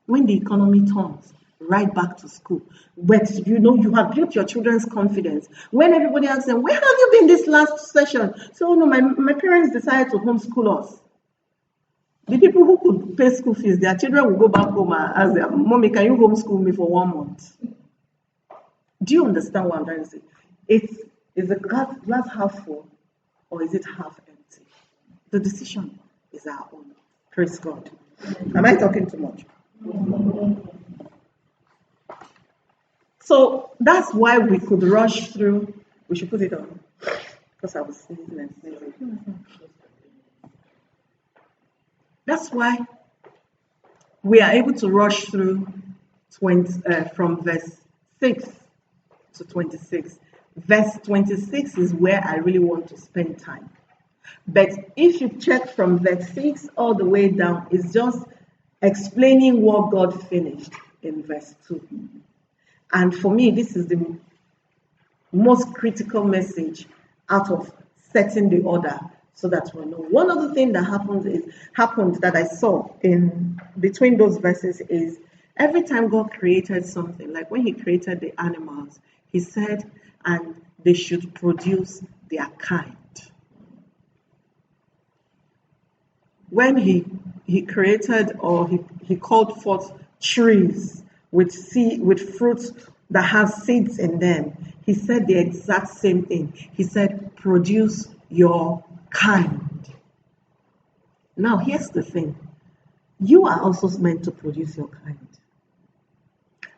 When the economy turns, right back to school. But you have built your children's confidence. When everybody asks them, where have you been this last session? So, oh no, my parents decided to homeschool us. The people who could pay school fees, their children will go back home and ask them, mommy, can you homeschool me for 1 month? Do you understand what I'm trying to say? Is the glass half full or is it half empty? The decision is our own. Praise God. Am I talking too much? So that's why we could rush through. We should put it on, because I was sneezing and sneezing. That's why we are able to rush through from verse 6 to 26. Verse 26 is where I really want to spend time. But if you check from verse 6 all the way down, it's just explaining what God finished in verse 2. And for me, this is the most critical message out of setting the order so that we know. One other thing that happened that I saw in between those verses is every time God created something, like when he created the animals, he said, and they should produce their kind. When he created, or he called forth trees with fruits that have seeds in them, he said the exact same thing. He said, produce your kind. Now, here's the thing. You are also meant to produce your kind.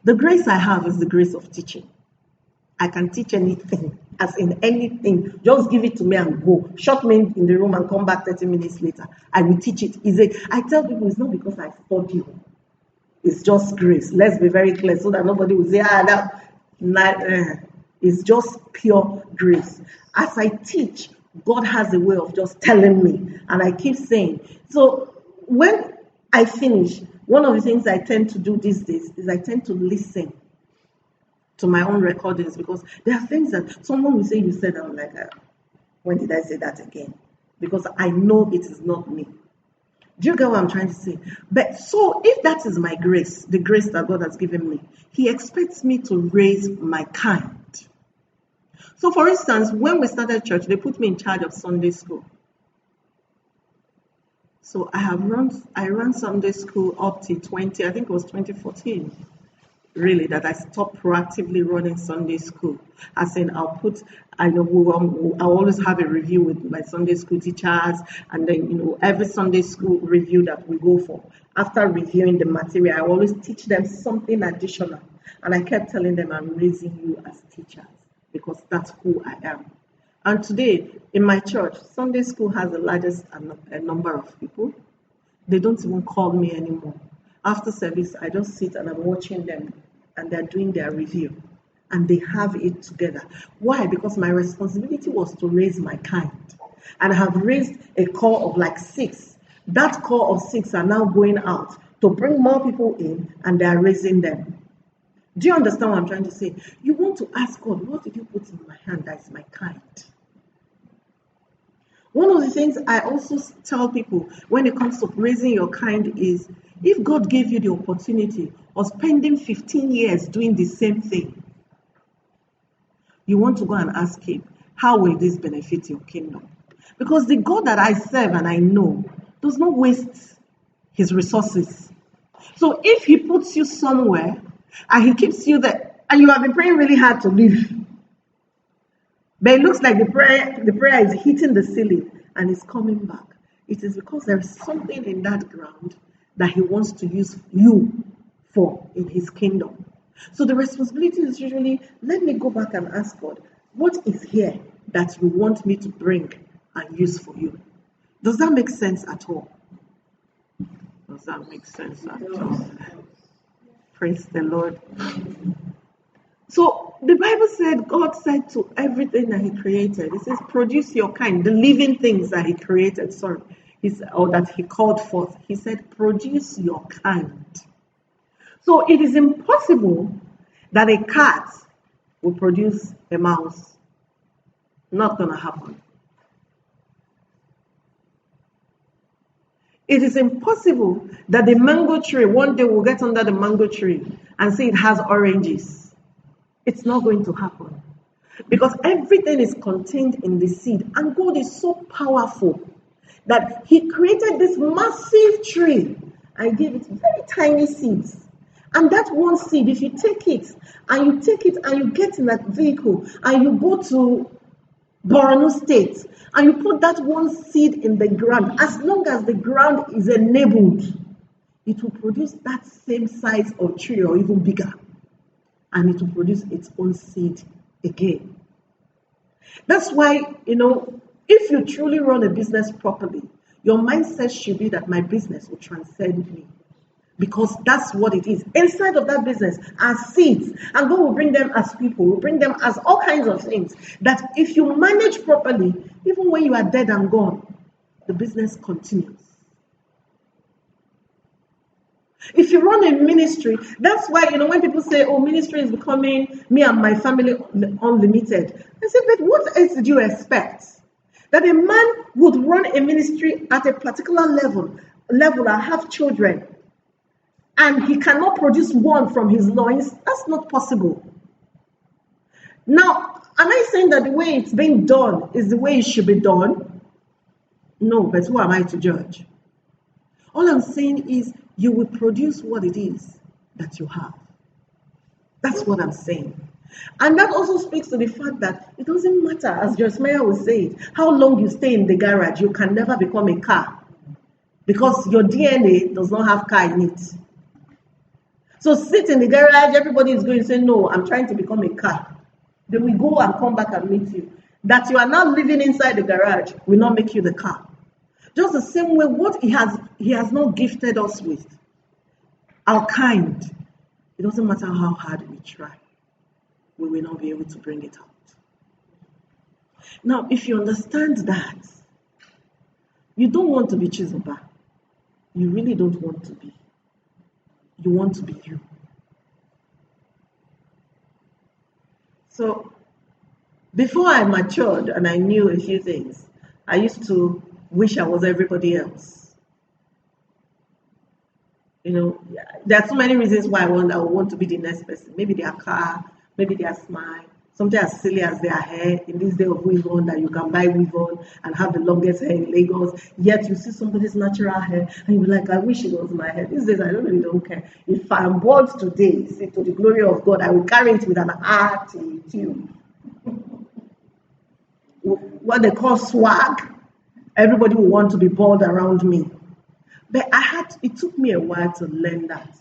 The grace I have is the grace of teaching. I can teach anything, as in anything. Just give it to me and go. Shut me in the room and come back 30 minutes later. I will teach it. I tell people it's not because I study. It's just grace. Let's be very clear so that nobody will say, It's just pure grace. As I teach, God has a way of just telling me, and I keep saying. So when I finish, one of the things I tend to do these days is I tend to listen to my own recordings, because there are things that someone will say you said, I'm like, when did I say that again? Because I know it is not me. Do you get what I'm trying to say? But so if that is my grace, the grace that God has given me, He expects me to raise my kind. So for instance, when we started church, they put me in charge of Sunday school. So I ran Sunday school up to 20, I think it was 2014, really, that I stopped proactively running Sunday school. As in, I'll always have a review with my Sunday school teachers, and then, every Sunday school review that we go for, after reviewing the material, I always teach them something additional. And I kept telling them, I'm raising you as teachers, because that's who I am. And today, in my church, Sunday school has the largest number of people. They don't even call me anymore. After service, I just sit and I'm watching them, and they're doing their review. And they have it together. Why? Because my responsibility was to raise my kind. And I have raised a core of like 6. That core of 6 are now going out to bring more people in, and they are raising them. Do you understand what I'm trying to say? You want to ask God, what did you put in my hand that is my kind? One of the things I also tell people when it comes to raising your kind is, if God gave you the opportunity of spending 15 years doing the same thing, you want to go and ask Him, how will this benefit your kingdom? Because the God that I serve and I know does not waste His resources. So if He puts you somewhere and He keeps you there, and you have been praying really hard to leave, but it looks like the prayer is hitting the ceiling and it's coming back, it is because there is something in that ground that He wants to use you for in His kingdom. So the responsibility is usually, let me go back and ask God, what is here that you want me to bring and use for you? Does that make sense at all? Does that make sense at all? Praise the Lord. So the Bible said, God said to everything that He created, He says, produce your kind, the living things that He created, or that He called forth. He said, produce your kind. So it is impossible that a cat will produce a mouse. Not going to happen. It is impossible that the mango tree, one day we'll get under the mango tree and see it has oranges. It's not going to happen. Because everything is contained in the seed. And God is so powerful that He created this massive tree and gave it very tiny seeds. And that one seed, if you take it and you get in that vehicle and you go to Borno State and you put that one seed in the ground, as long as the ground is enabled, it will produce that same size of tree or even bigger. And it will produce its own seed again. That's why, if you truly run a business properly, your mindset should be that my business will transcend me. Because that's what it is. Inside of that business are seeds. And God will bring them as people, will bring them as all kinds of things. That if you manage properly, even when you are dead and gone, the business continues. If you run a ministry, that's why, when people say, oh, ministry is becoming me and my family unlimited. I say, but what else did you expect? That a man would run a ministry at a particular level and have children, and he cannot produce one from his loins? That's not possible. Now, am I saying that the way it's being done is the way it should be done? No, but who am I to judge? All I'm saying is, you will produce what it is that you have. That's what I'm saying. And that also speaks to the fact that it doesn't matter, as Jeremiah will say it, how long you stay in the garage, you can never become a car. Because your DNA does not have car in it. So sit in the garage, everybody is going to say, no, I'm trying to become a car. Then we go and come back and meet you. That you are now living inside the garage will not make you the car. Just the same way, what he has not gifted us with, our kind, it doesn't matter how hard we try. we will not be able to bring it out. Now, if you understand that, you don't want to be Chizoba. You really don't want to be. You want to be you. So, before I matured and I knew a few things, I used to wish I was everybody else. You know, there are so many reasons why I want to be the next person. Maybe their car, maybe their smile, something as silly as their hair. In this day of weave on, that you can buy weave on and have the longest hair in Lagos. Yet you see somebody's natural hair and you're like, I wish it was my hair. These days I don't care. If I'm born today, say to the glory of God, I will carry it with an attitude. What they call swag. Everybody will want to be bald around me. But it took me a while to learn that.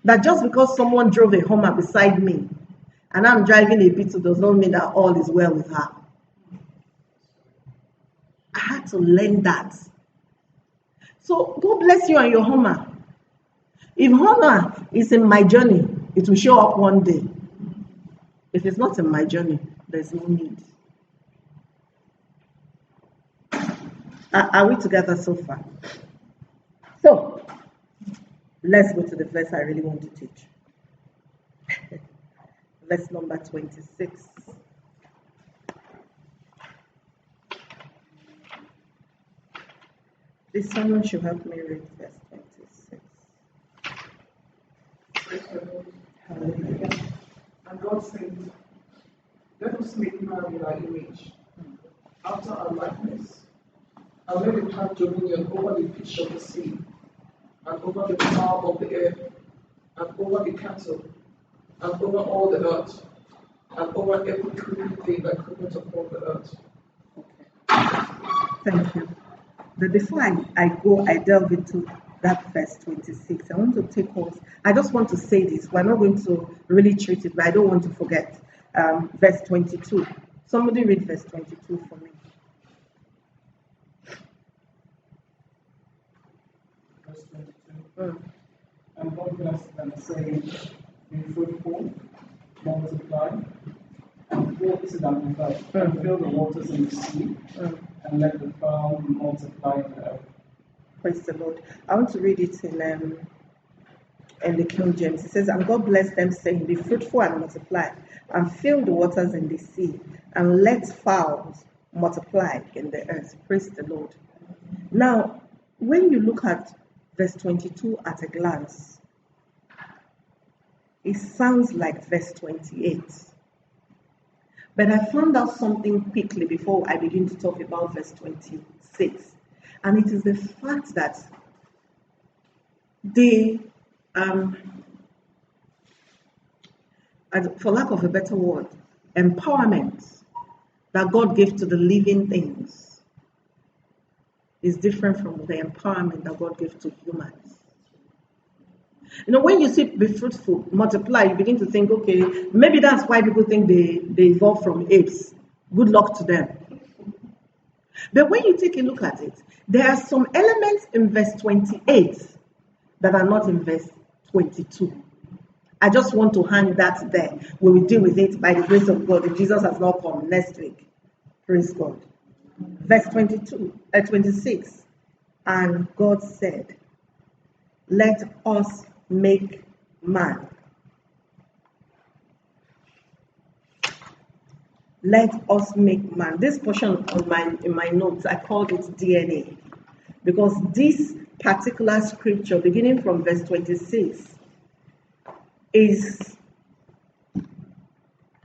That just because someone drove a Hummer beside me and I'm driving a Beetle does not mean that all is well with her. I had to learn that. So God bless you and your Hummer. If Hummer is in my journey, it will show up one day. If it's not in my journey, there's no need. Are we together so far? So, let's go to the verse I really want to teach. Verse number 26. Please, someone should help me read verse 26. Hallelujah. And God said, let us make man in our image, after our likeness, and let him have dominion over the fish of the sea, and over the fowl of the air, and over the cattle, and over all the earth, and over every creeping thing that creepeth upon the earth. Thank you. But before I delve into that verse 26, I want to take us, I just want to say this. We're not going to really treat it, but I don't want to forget verse 22. Somebody read verse 22 for me. Verse 22. And God blessed them, saying, be fruitful, multiply, and fill and fill the waters in the sea, and let the fowl multiply in the earth. Praise the Lord. I want to read it in the King James. It says, and God blessed them, saying, be fruitful and multiply, and fill the waters in the sea, and let fowls multiply in the earth. Praise the Lord. Now, when you look at verse 22 at a glance, it sounds like verse 28. But I found out something quickly before I begin to talk about verse 26. And it is the fact that the, for lack of a better word, empowerment that God gave to the living things is different from the empowerment that God gave to humans. You know, when you see be fruitful, multiply, you begin to think, okay, maybe that's why people think they evolved from apes. Good luck to them. But when you take a look at it, there are some elements in verse 28 that are not in verse 22. I just want to hang that there. We will deal with it by the grace of God if Jesus has not come next week. Praise God. Verse 26. And God said, let us make man. Let us make man. This portion in my notes, I called it DNA. Because this particular scripture, beginning from verse 26, is,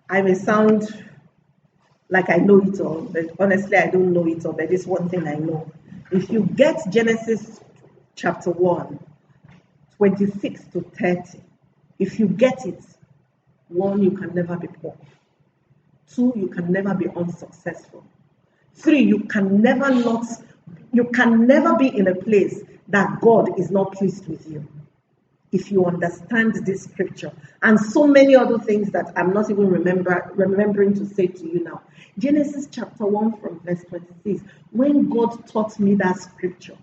I may sound like I know it all, but honestly I don't know it all, but this one thing I know. If you get Genesis chapter 1, 26 to 30, if you get it, 1, you can never be poor. 2, you can never be unsuccessful. 3, you can never be in a place that God is not pleased with you. If you understand this scripture and so many other things that I'm not even remembering to say to you now. Genesis chapter 1 from verse 26, when God taught me that scripture,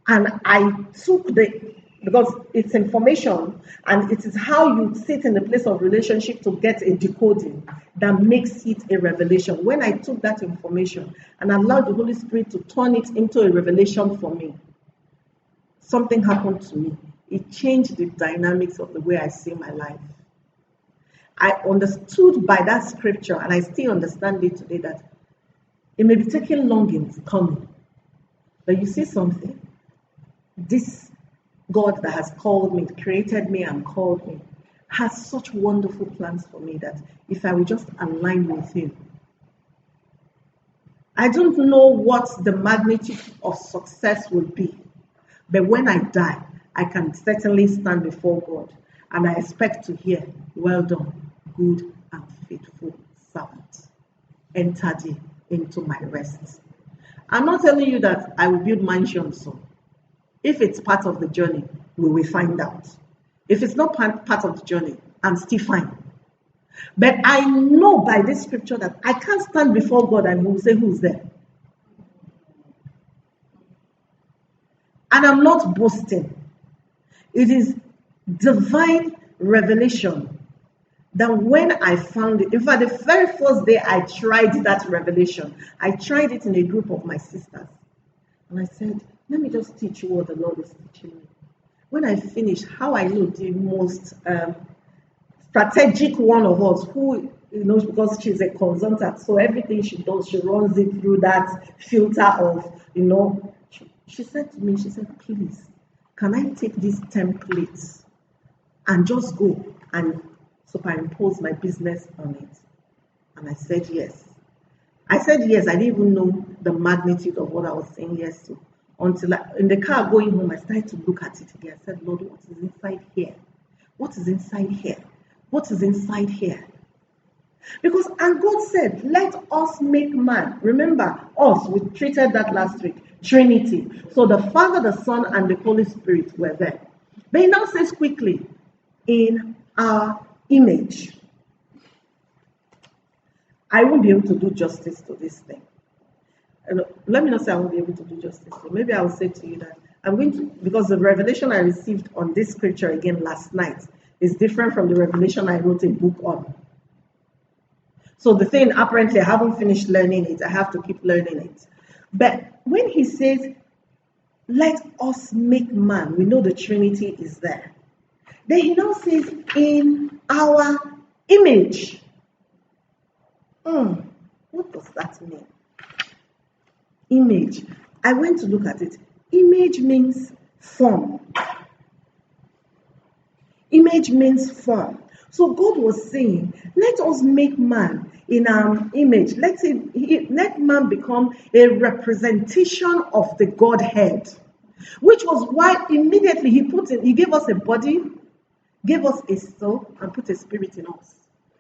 and I took the because it's information, and it is how you sit in the place of relationship to get a decoding that makes it a revelation. When I took that information and allowed the Holy Spirit to turn it into a revelation for me, something happened to me. It changed the dynamics of the way I see my life. I understood by that scripture, and I still understand it today, that it may be taking long in coming, but you see something, this God that has called me, created me and called me, has such wonderful plans for me that if I will just align with Him, I don't know what the magnitude of success will be, but when I die, I can certainly stand before God, and I expect to hear, "Well done, good and faithful servant. Enter thee into my rest." I'm not telling you that I will build mansions. So if it's part of the journey, we will find out. If it's not part of the journey, I'm still fine. But I know by this scripture that I can't stand before God and He will say, "Who's there?" And I'm not boasting. It is divine revelation that when I found it, in fact, the very first day I tried that revelation, I tried it in a group of my sisters. And I said, "Let me just teach you what the Lord is teaching me." When I finished, how I know the most strategic one of us, who, because she's a consultant, so everything she does, she runs it through that filter of, she said to me, "Please, can I take these templates and just go and superimpose my business on it?" And I said yes. I didn't even know the magnitude of what I was saying yes to. Until in the car going home, I started to look at it again. I said, "Lord, what is inside here? What is inside here? What is inside here?" Because, and God said, "Let us make man." Remember, us, we treated that last week. Trinity. So the Father, the Son, and the Holy Spirit were there. But He now says quickly, "in our image." I won't be able to do justice to this thing. Let me not say I won't be able to do justice. So maybe I will say to you that I'm going to, because the revelation I received on this scripture again last night is different from the revelation I wrote a book on. So the thing, apparently, I haven't finished learning it. I have to keep learning it. But when He says, "Let us make man," we know the Trinity is there. Then He now says, "in our image." What does that mean? Image. I went to look at it. Image means form. Image means form. So God was saying, let us make man in our image. Let man become a representation of the Godhead. Which was why immediately He gave us a body, gave us a soul, and put a spirit in us.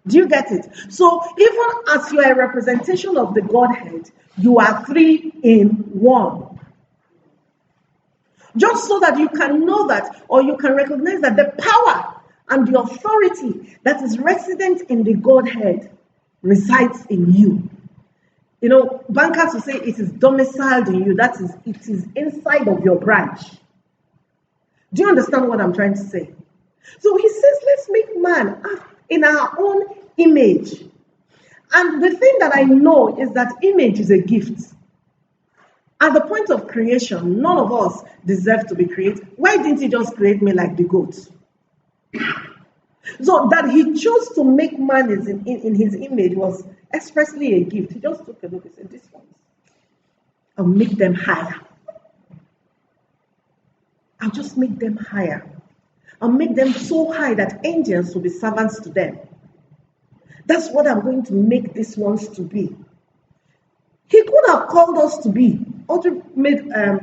Do you get it? So even as you are a representation of the Godhead, you are 3 in 1. Just so that you can know that, or you can recognize that the power and the authority that is resident in the Godhead resides in you. Bankers will say it is domiciled in you. That is, it is inside of your branch. Do you understand what I'm trying to say? So He says, let's make man in our own image. And the thing that I know is that image is a gift. At the point of creation, none of us deserve to be created. Why didn't He just create me like the goats? So that He chose to make man in His image was expressly a gift. He just took a look and said, "This one, I'll make them higher. I'll just make them higher. I'll make them so high that angels will be servants to them. That's what I'm going to make these ones to be." He could have called us to be. Audrey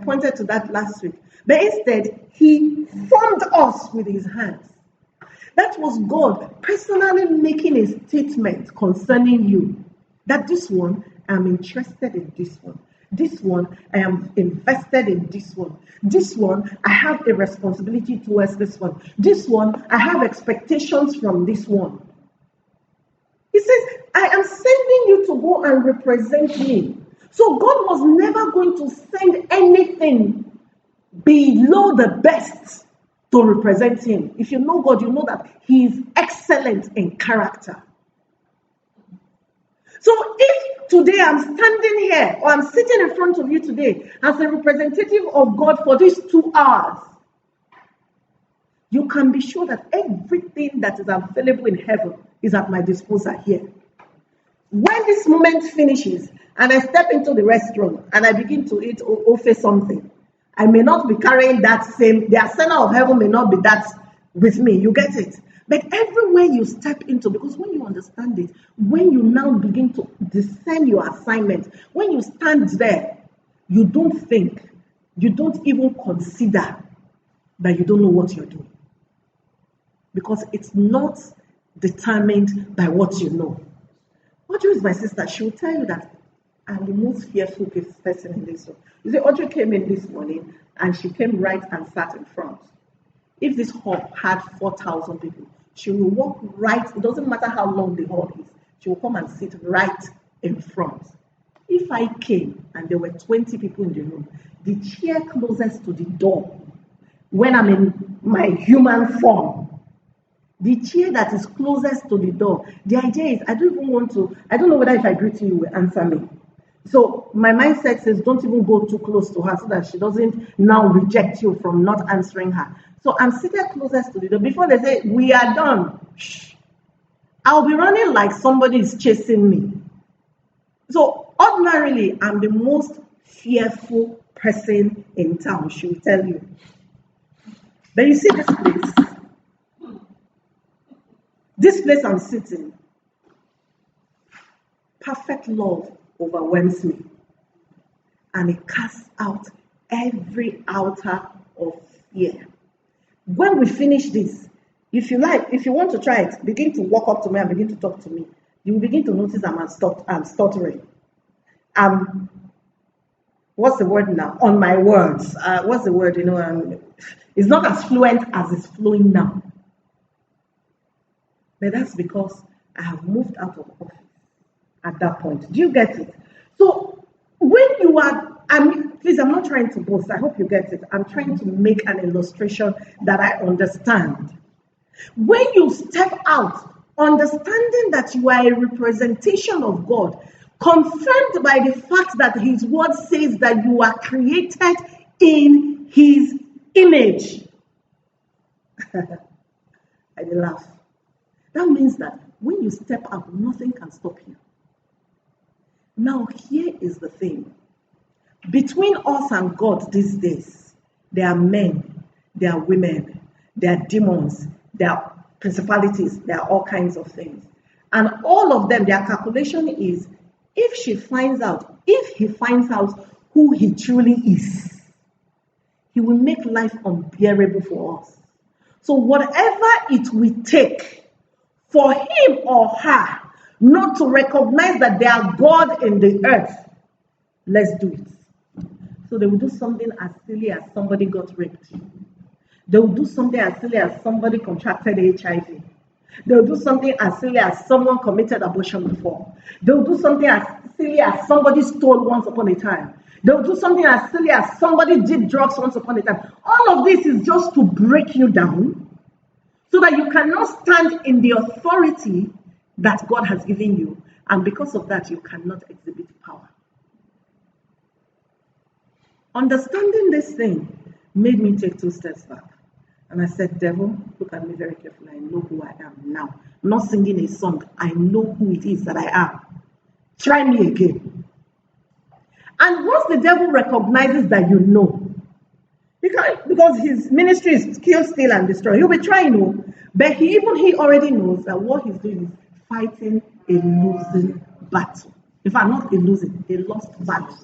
pointed to that last week. But instead, He formed us with His hands. That was God personally making a statement concerning you. That this one, I'm interested in this one. This one, I am invested in this one. This one, I have a responsibility towards this one. This one, I have expectations from this one. He says, I am sending you to go and represent me. So God was never going to send anything below the best to represent him. If you know God, you know that he is excellent in character. So if today I'm standing here or I'm sitting in front of you today as a representative of God for these 2 hours, you can be sure that everything that is available in heaven is at my disposal here. When this moment finishes and I step into the restaurant and I begin to eat or offer something, I may not be carrying that same, the center of heaven may not be that with me. You get it? But everywhere you step into, because when you understand it, when you now begin to discern your assignment, when you stand there, you don't think, you don't even consider that you don't know what you're doing. Because it's not determined by what you know. Audrey is my sister. She will tell you that I'm the most fearful person in this room. You see, Audrey came in this morning and she came right and sat in front. If this hall had 4,000 people, she will walk right, it doesn't matter how long the hall is, she will come and sit right in front. If I came and there were 20 people in the room, the chair closest to the door, when I'm in my human form, the chair that is closest to the door, the idea is I don't know whether if I greet you will answer me. So my mindset says don't even go too close to her so that she doesn't now reject you from not answering her. So I'm seated closest to the door. Before they say, we are done, I'll be running like somebody is chasing me. So ordinarily, I'm the most fearful person in town, she will tell you. But you see this place? This place I'm sitting, perfect love overwhelms me. And it casts out every outer of fear. When we finish this, if you want to try it, begin to walk up to me and begin to talk to me. You will begin to notice I'm stuttering. What's the word now? On my words. What's the word? It's not as fluent as it's flowing now. But that's because I have moved out of office at that point. Do you get it? So when you are, please, I'm not trying to boast. I hope you get it. I'm trying to make an illustration that I understand. When you step out, understanding that you are a representation of God, confirmed by the fact that his word says that you are created in his image. I laugh. That means that when you step out, nothing can stop you. Now, here is the thing. Between us and God these days, there are men, there are women, there are demons, there are principalities, there are all kinds of things. And all of them, their calculation is, if he finds out who he truly is, he will make life unbearable for us. So whatever it will take for him or her not to recognize that they are God in the earth, let's do it. So they will do something as silly as somebody got raped. They will do something as silly as somebody contracted HIV. They will do something as silly as someone committed abortion before. They will do something as silly as somebody stole once upon a time. They will do something as silly as somebody did drugs once upon a time. All of this is just to break you down so that you cannot stand in the authority that God has given you. And because of that, you cannot exhibit power. Understanding this thing made me take 2 steps back. And I said, devil, look at me very carefully. I know who I am now. I'm not singing a song. I know who it is that I am. Try me again. And once the devil recognizes that you know, because his ministry is kill, steal, and destroy, he'll be trying, but he already knows that what he's doing is fighting a losing battle. In fact, not a losing, a lost battle.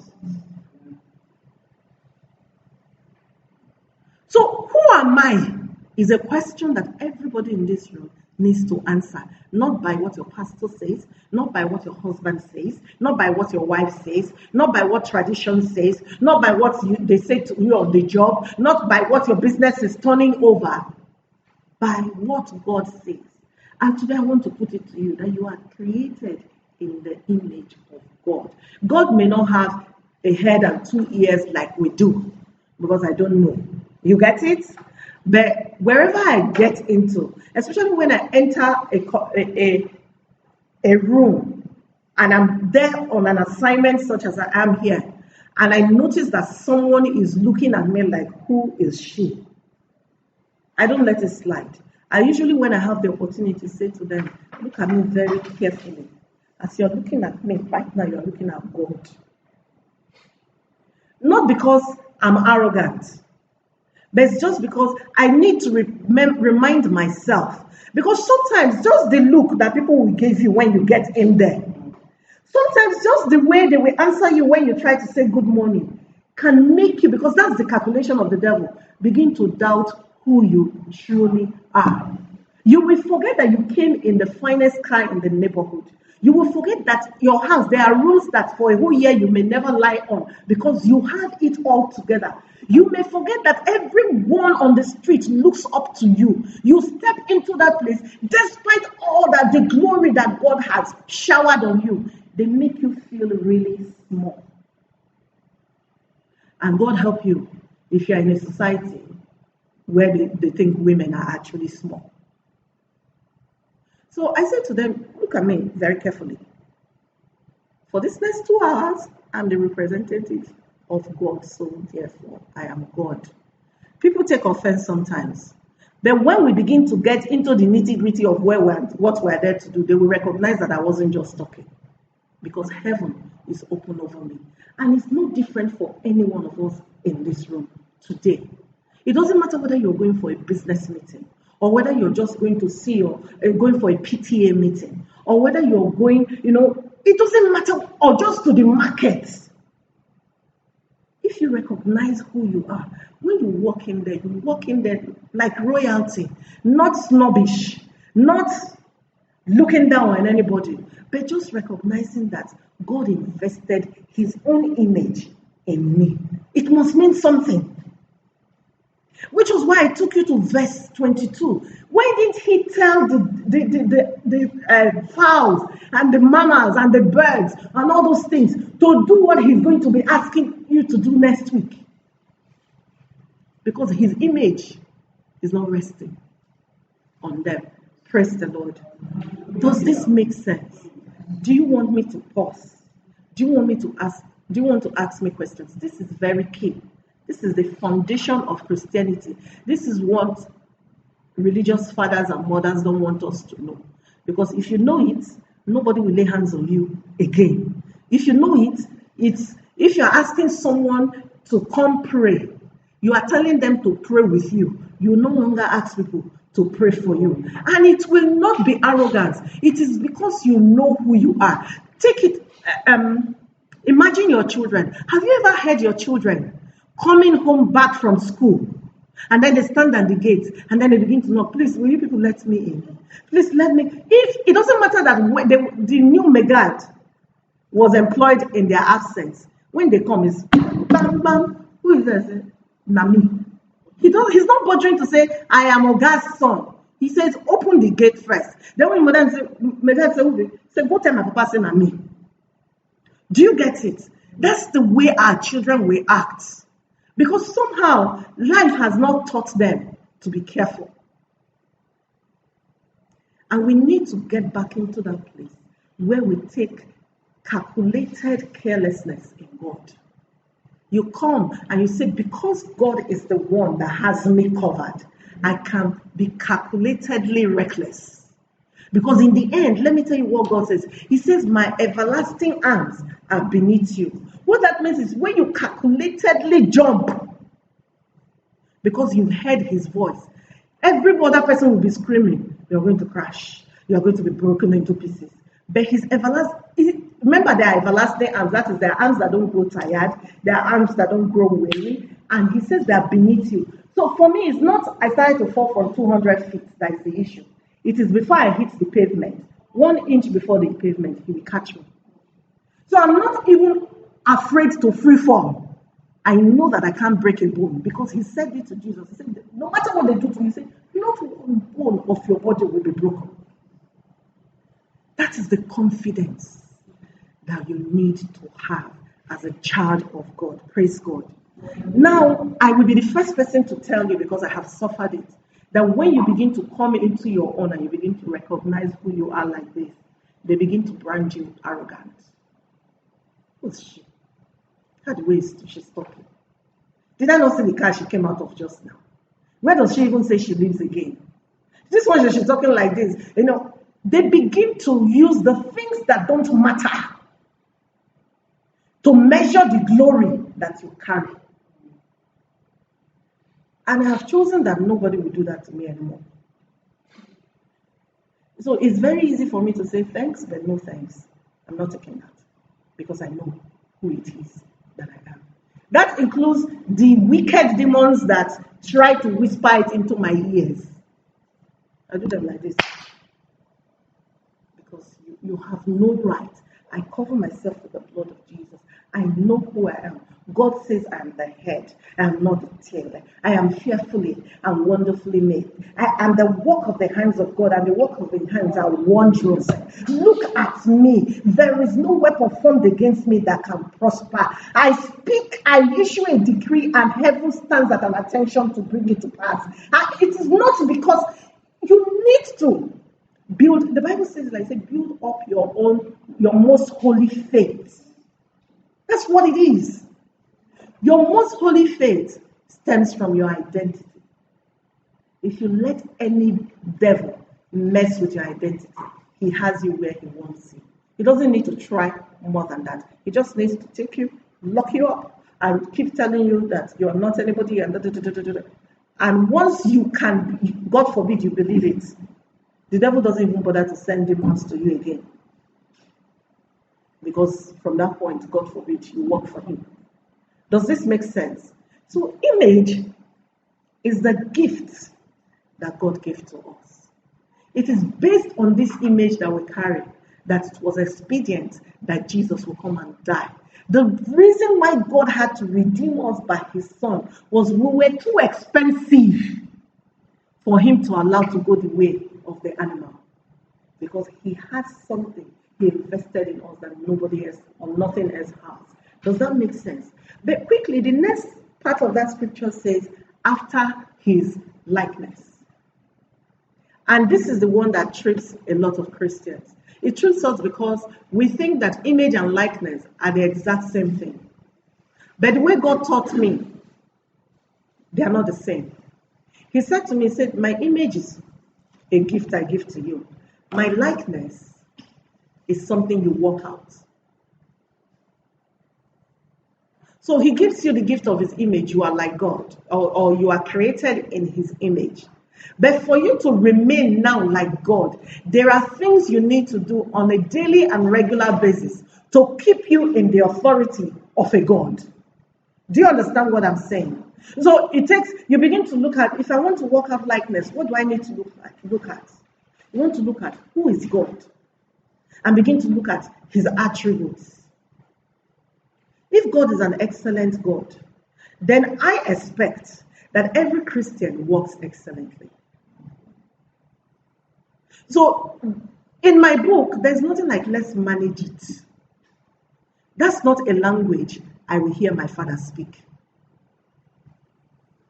So who am I is a question that everybody in this room needs to answer. Not by what your pastor says, not by what your husband says, not by what your wife says, not by what tradition says, not by what they say to you on the job, not by what your business is turning over, by what God says. And today I want to put it to you that you are created in the image of God. God may not have a head and 2 ears like we do, because I don't know. You get it? But wherever I get into, especially when I enter a room and I'm there on an assignment such as I am here, and I notice that someone is looking at me like, who is she? I don't let it slide. I usually, when I have the opportunity, say to them, look at me very carefully. As you're looking at me right now, you're looking at God. Not because I'm arrogant, but it's just because I need to remind myself. Because sometimes just the look that people will give you when you get in there, sometimes just the way they will answer you when you try to say good morning can make you, because that's the calculation of the devil, begin to doubt who you truly are. You will forget that you came in the finest car in the neighborhood. You will forget that your house, there are rooms that for a whole year you may never lie on because you have it all together. You may forget that everyone on the street looks up to you. You step into that place, despite all that the glory that God has showered on you, they make you feel really small. And God help you if you're in a society where they think women are actually small. So I said to them, look at me very carefully. For this next 2 hours, I'm the representative of God, so therefore I am God. People take offense sometimes. But when we begin to get into the nitty-gritty of what we're there to do, they will recognize that I wasn't just talking. Because heaven is open over me. And it's no different for any one of us in this room today. It doesn't matter whether you're going for a business meeting, or whether you're just going to see or going for a PTA meeting, or whether you're going, it doesn't matter, or just to the market. If you recognize who you are, when you walk in there like royalty, not snobbish, not looking down on anybody, but just recognizing that God invested his own image in me. It must mean something. Which was why I took you to verse 22. Why didn't he tell the fowls and the mammals and the birds and all those things to do what he's going to be asking you to do next week? Because his image is not resting on them. Praise the Lord. Does this make sense? Do you want me to pause? Do you want to ask me questions? This is very key. This is the foundation of Christianity. This is what religious fathers and mothers don't want us to know. Because if you know it, nobody will lay hands on you again. If you know it, if you're asking someone to come pray, you are telling them to pray with you. You no longer ask people to pray for you. And it will not be arrogance. It is because you know who you are. Take it, imagine your children. Have you ever heard your children coming home back from school, and then they stand at the gate, and then they begin to knock, please, will you people let me in? Please let me. If it doesn't matter that the new Megad was employed in their absence, when they come, is bam, bam, who is this? Nami. He's not bothering to say, I am Oga's son. He says, open the gate first. Then when Megad say, go tell my papa, say Nami. Do you get it? That's the way our children will act. Because somehow life has not taught them to be careful. And we need to get back into that place where we take calculated carelessness in God. You come and you say, because God is the one that has me covered, I can be calculatedly reckless. Because in the end, let me tell you what God says. He says, my everlasting arms are beneath you. What that means is when you calculatedly jump, because you've heard his voice, every other person will be screaming, you're going to crash. You're going to be broken into pieces. But his everlasting, remember there are everlasting arms. That is, there are arms that don't grow tired. There are arms that don't grow weary. And he says they are beneath you. So for me, it's not I started to fall from 200 feet. That is the issue. It is before I hit the pavement. 1 inch before the pavement, he will catch me. So I'm not even afraid to free fall. I know that I can't break a bone because he said it to Jesus. He said, no matter what they do to me, he said, not one bone of your body will be broken. That is the confidence that you need to have as a child of God. Praise God. Now, I will be the first person to tell you, because I have suffered it, that when you begin to come into your own and you begin to recognize who you are like this, they begin to brand you arrogant. Who's she? How the way she's talking? Did I not see the car she came out of just now? Where does she even say she lives again? This one she's talking like this. They begin to use the things that don't matter to measure the glory that you carry. And I have chosen that nobody will do that to me anymore. So it's very easy for me to say thanks, but no thanks. I'm not taking that because I know who it is that I am. That includes the wicked demons that try to whisper it into my ears. I do them like this. Because you have no right. I cover myself with the blood of Jesus. I know who I am. God says I am the head. I am not the tail. I am fearfully and wonderfully made. I am the work of the hands of God, and the work of the hands are wondrous. Look at me. There is no weapon formed against me that can prosper. I speak, I issue a decree, and heaven stands at an attention to bring it to pass. It is not because you need to build. The Bible says, build up your most holy faith. That's what it is. Your most holy faith stems from your identity. If you let any devil mess with your identity, he has you where he wants you. He doesn't need to try more than that. He just needs to take you, lock you up, and keep telling you that you're not anybody. And once you can, God forbid you believe it, the devil doesn't even bother to send demons to you again. Because from that point, God forbid, you work for him. Does this make sense? So image is the gift that God gave to us. It is based on this image that we carry that it was expedient that Jesus will come and die. The reason why God had to redeem us by his son was we were too expensive for him to allow to go the way of the animal. Because he has something he invested in us that nobody else or nothing else has. Does that make sense? But quickly, the next part of that scripture says, after his likeness. And this is the one that trips a lot of Christians. It trips us because we think that image and likeness are the exact same thing. But the way God taught me, they are not the same. He said to me, my image is a gift I give to you. My likeness is something you work out. So he gives you the gift of his image. You are like God, or you are created in his image. But for you to remain now like God, there are things you need to do on a daily and regular basis to keep you in the authority of a God. Do you understand what I'm saying? So you begin to look at, if I want to work out likeness, what do I need to look at? You want to look at who is God and begin to look at his attributes. If God is an excellent God, then I expect that every Christian works excellently. So, in my book, there's nothing like let's manage it. That's not a language I will hear my father speak.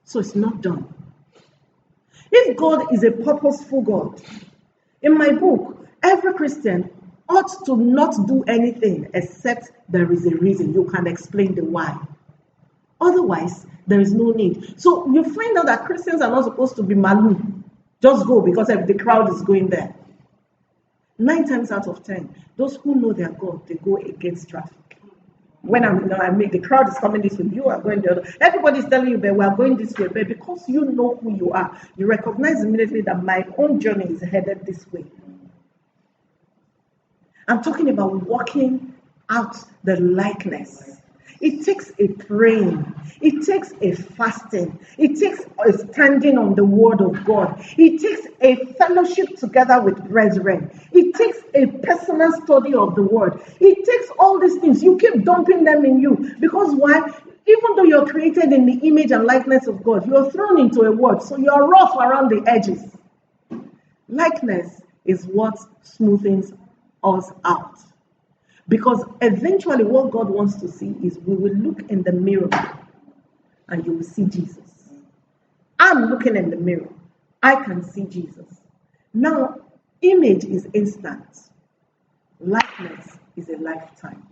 So it's not done. If God is a purposeful God, in my book, every Christian ought to not do anything except there is a reason. You can explain the why. Otherwise, there is no need. So you find out that Christians are not supposed to be malu. Just go because the crowd is going there. 9 times out of 10, those who know their God, they go against traffic. When the crowd is coming this way, you are going the other. Everybody's telling you, but we are going this way. But because you know who you are, you recognize immediately that my own journey is headed this way. I'm talking about walking out the likeness. It takes a praying. It takes a fasting. It takes a standing on the word of God. It takes a fellowship together with brethren. It takes a personal study of the word. It takes all these things. You keep dumping them in you. Because why? Even though you're created in the image and likeness of God, you're thrown into a word. So you're rough around the edges. Likeness is what smoothens us out. Because eventually what God wants to see is we will look in the mirror and you will see Jesus. I'm looking in the mirror. I can see Jesus. Now, image is instant. Likeness is a lifetime.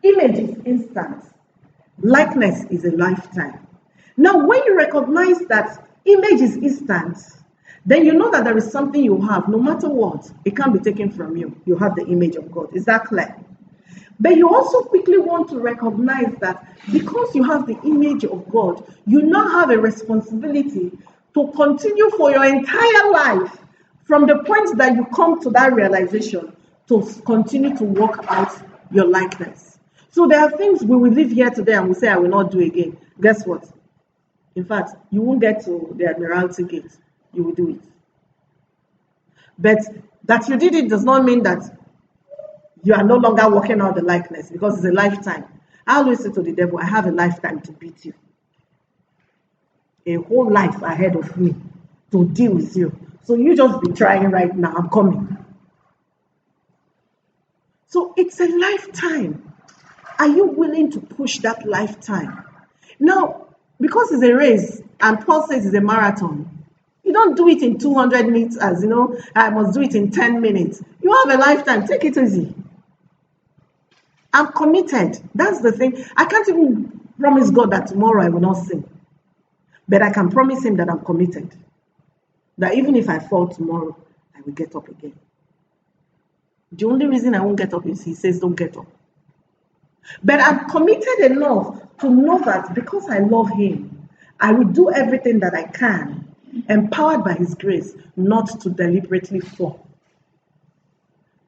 Image is instant. Likeness is a lifetime. Now, when you recognize that image is instant, then you know that there is something you have, no matter what, it can't be taken from you. You have the image of God. Is that clear? But you also quickly want to recognize that because you have the image of God, you now have a responsibility to continue for your entire life from the point that you come to that realization to continue to work out your likeness. So there are things we will leave here today and we say, I will not do again. Guess what? In fact, you won't get to the Admiralty Gate. You will do it. But that you did it does not mean that you are no longer working out the likeness, because it's a lifetime. I always say to the devil, I have a lifetime to beat you. A whole life ahead of me to deal with you. So you just be trying right now. I'm coming. So it's a lifetime. Are you willing to push that lifetime? Now, because it's a race, and Paul says it's a marathon, you don't do it in 200 meters, I must do it in 10 minutes. You have a lifetime. Take it easy. I'm committed. That's the thing. I can't even promise God that tomorrow I will not sin. But I can promise him that I'm committed. That even if I fall tomorrow, I will get up again. The only reason I won't get up is he says don't get up. But I'm committed enough to know that because I love him, I will do everything that I can, empowered by his grace, not to deliberately fall.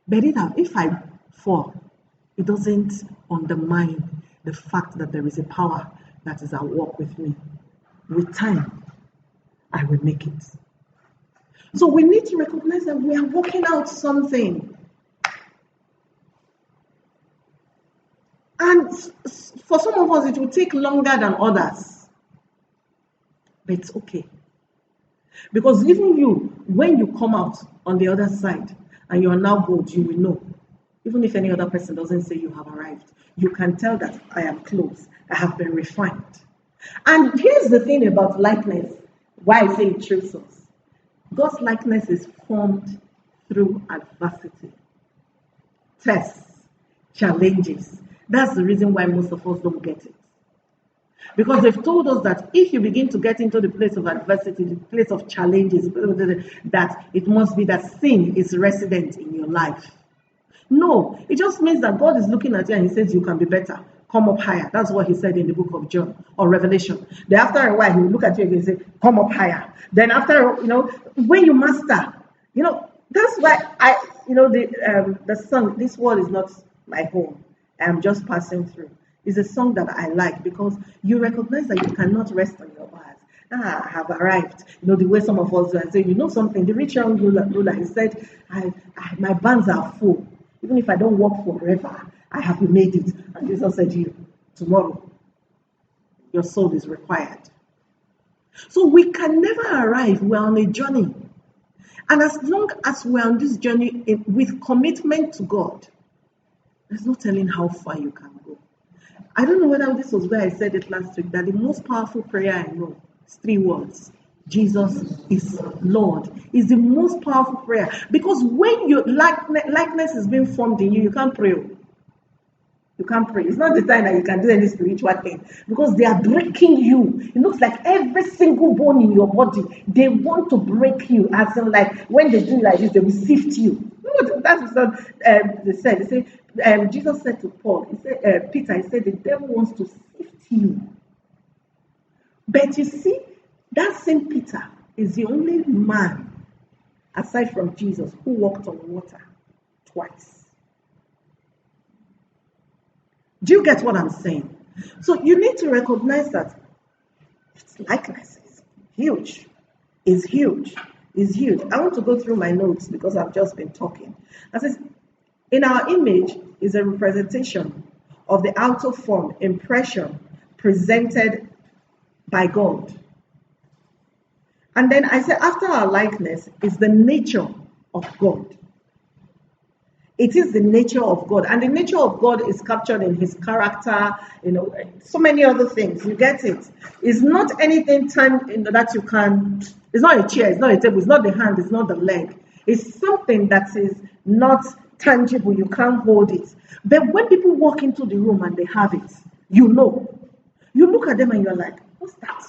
But if I fall, it doesn't undermine the fact that there is a power that is at work with me. With time, I will make it. So we need to recognize that we are working out something. And for some of us, it will take longer than others. But it's okay. Because even you, when you come out on the other side and you are now bold, you will know. Even if any other person doesn't say you have arrived, you can tell that I am close. I have been refined. And here's the thing about likeness, why I say it trips us. God's likeness is formed through adversity, tests, challenges. That's the reason why most of us don't get it. Because they've told us that if you begin to get into the place of adversity, the place of challenges, that it must be that sin is resident in your life. No, it just means that God is looking at you and he says you can be better. Come up higher. That's what he said in the book of John or Revelation. Then after a while, he will look at you again and say, come up higher. Then after, when you master, that's why the song, this world is not my home. I am just passing through. It's a song that I like because you recognize that you cannot rest on your bars. I have arrived. The way some of us do. I say, something? The rich young ruler, he said, my barns are full. Even if I don't work forever, I have made it. And Jesus said to you, tomorrow, your soul is required. So we can never arrive. We're on a journey. And as long as we're on this journey with commitment to God, there's no telling how far you can go. I don't know whether this was where I said it last week, that the most powerful prayer I know is 3 words. Jesus is Lord. Is the most powerful prayer. Because when your likeness is being formed in you, you can't pray. You can't pray. It's not the time that you can do any spiritual thing. Because they are breaking you. It looks like every single bone in your body, they want to break you. As in, like, when they do like this, they will sift you. That's what they said. They say, Jesus said to Paul, Peter, he said, the devil wants to sift you. But you see, that same Peter is the only man, aside from Jesus, who walked on water twice. Do you get what I'm saying? So you need to recognize that its likeness is huge. It's huge. It's huge. I want to go through my notes because I've just been talking. It says, in our image is a representation of the outer form, impression, presented by God. And then I say, after our likeness is the nature of God. It is the nature of God. And the nature of God is captured in his character, so many other things. You get it? It's not anything that you can, it's not a chair, it's not a table, it's not the hand, it's not the leg. It's something that is not tangible. You can't hold it. But when people walk into the room and they have it, you know. You look at them and you're like, what's that?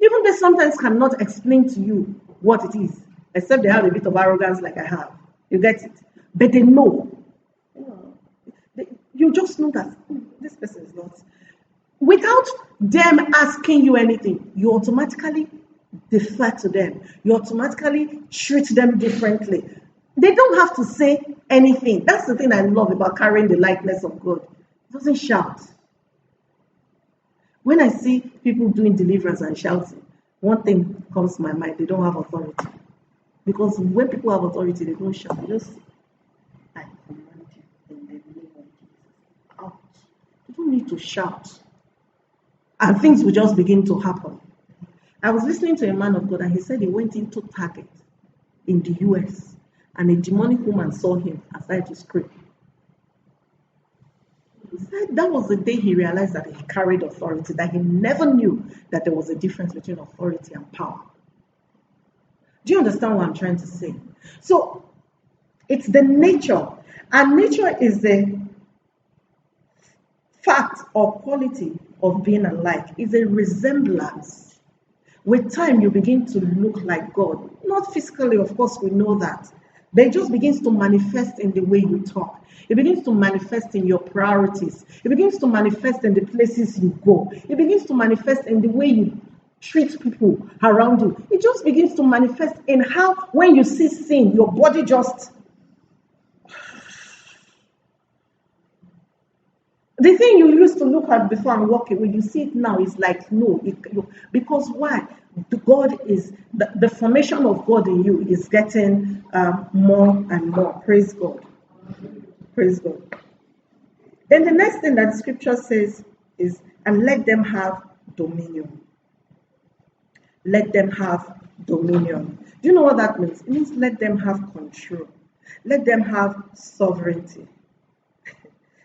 Even they sometimes cannot explain to you what it is, except they have a bit of arrogance like I have. You get it? But they know. You just know that this person is not. Without them asking you anything, you automatically defer to them. You automatically treat them differently. They don't have to say anything. That's the thing I love about carrying the likeness of God. It doesn't shout. When I see people doing deliverance and shouting, one thing comes to my mind: they don't have authority. Because when people have authority, they don't shout. They just say, I command you in the name of Jesus. Out. You don't need to shout. And things will just begin to happen. I was listening to a man of God, and he said he went into Target in the US, and a demonic woman saw him and started to scream. He said that was the day he realized that he carried authority, that he never knew that there was a difference between authority and power. Do you understand what I'm trying to say? So, it's the nature. And nature is the fact or quality of being alike. It's a resemblance. With time, you begin to look like God. Not physically, of course, we know that. But it just begins to manifest in the way you talk. It begins to manifest in your priorities. It begins to manifest in the places you go. It begins to manifest in the way you treat people around you. It just begins to manifest in how, when you see sin, your body just... The thing you used to look at before and walk away, you see it now, it's like, no. Because why? God is, the formation of God in you is getting more and more. Praise God. Praise God. Then the next thing that scripture says is, and let them have dominion. Let them have dominion. Do you know what that means? It means let them have control. Let them have sovereignty.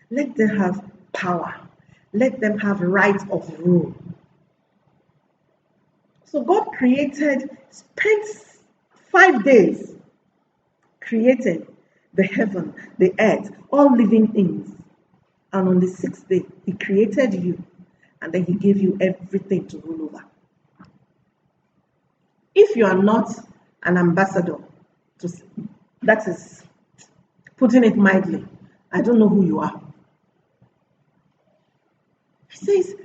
Let them have power. Let them have right of rule. So God spent 5 days creating the heaven, the earth, all living things. And on the 6th day, he created you. And then he gave you everything to rule over. If you are not an ambassador, that is putting it mildly, I don't know who you are. He says,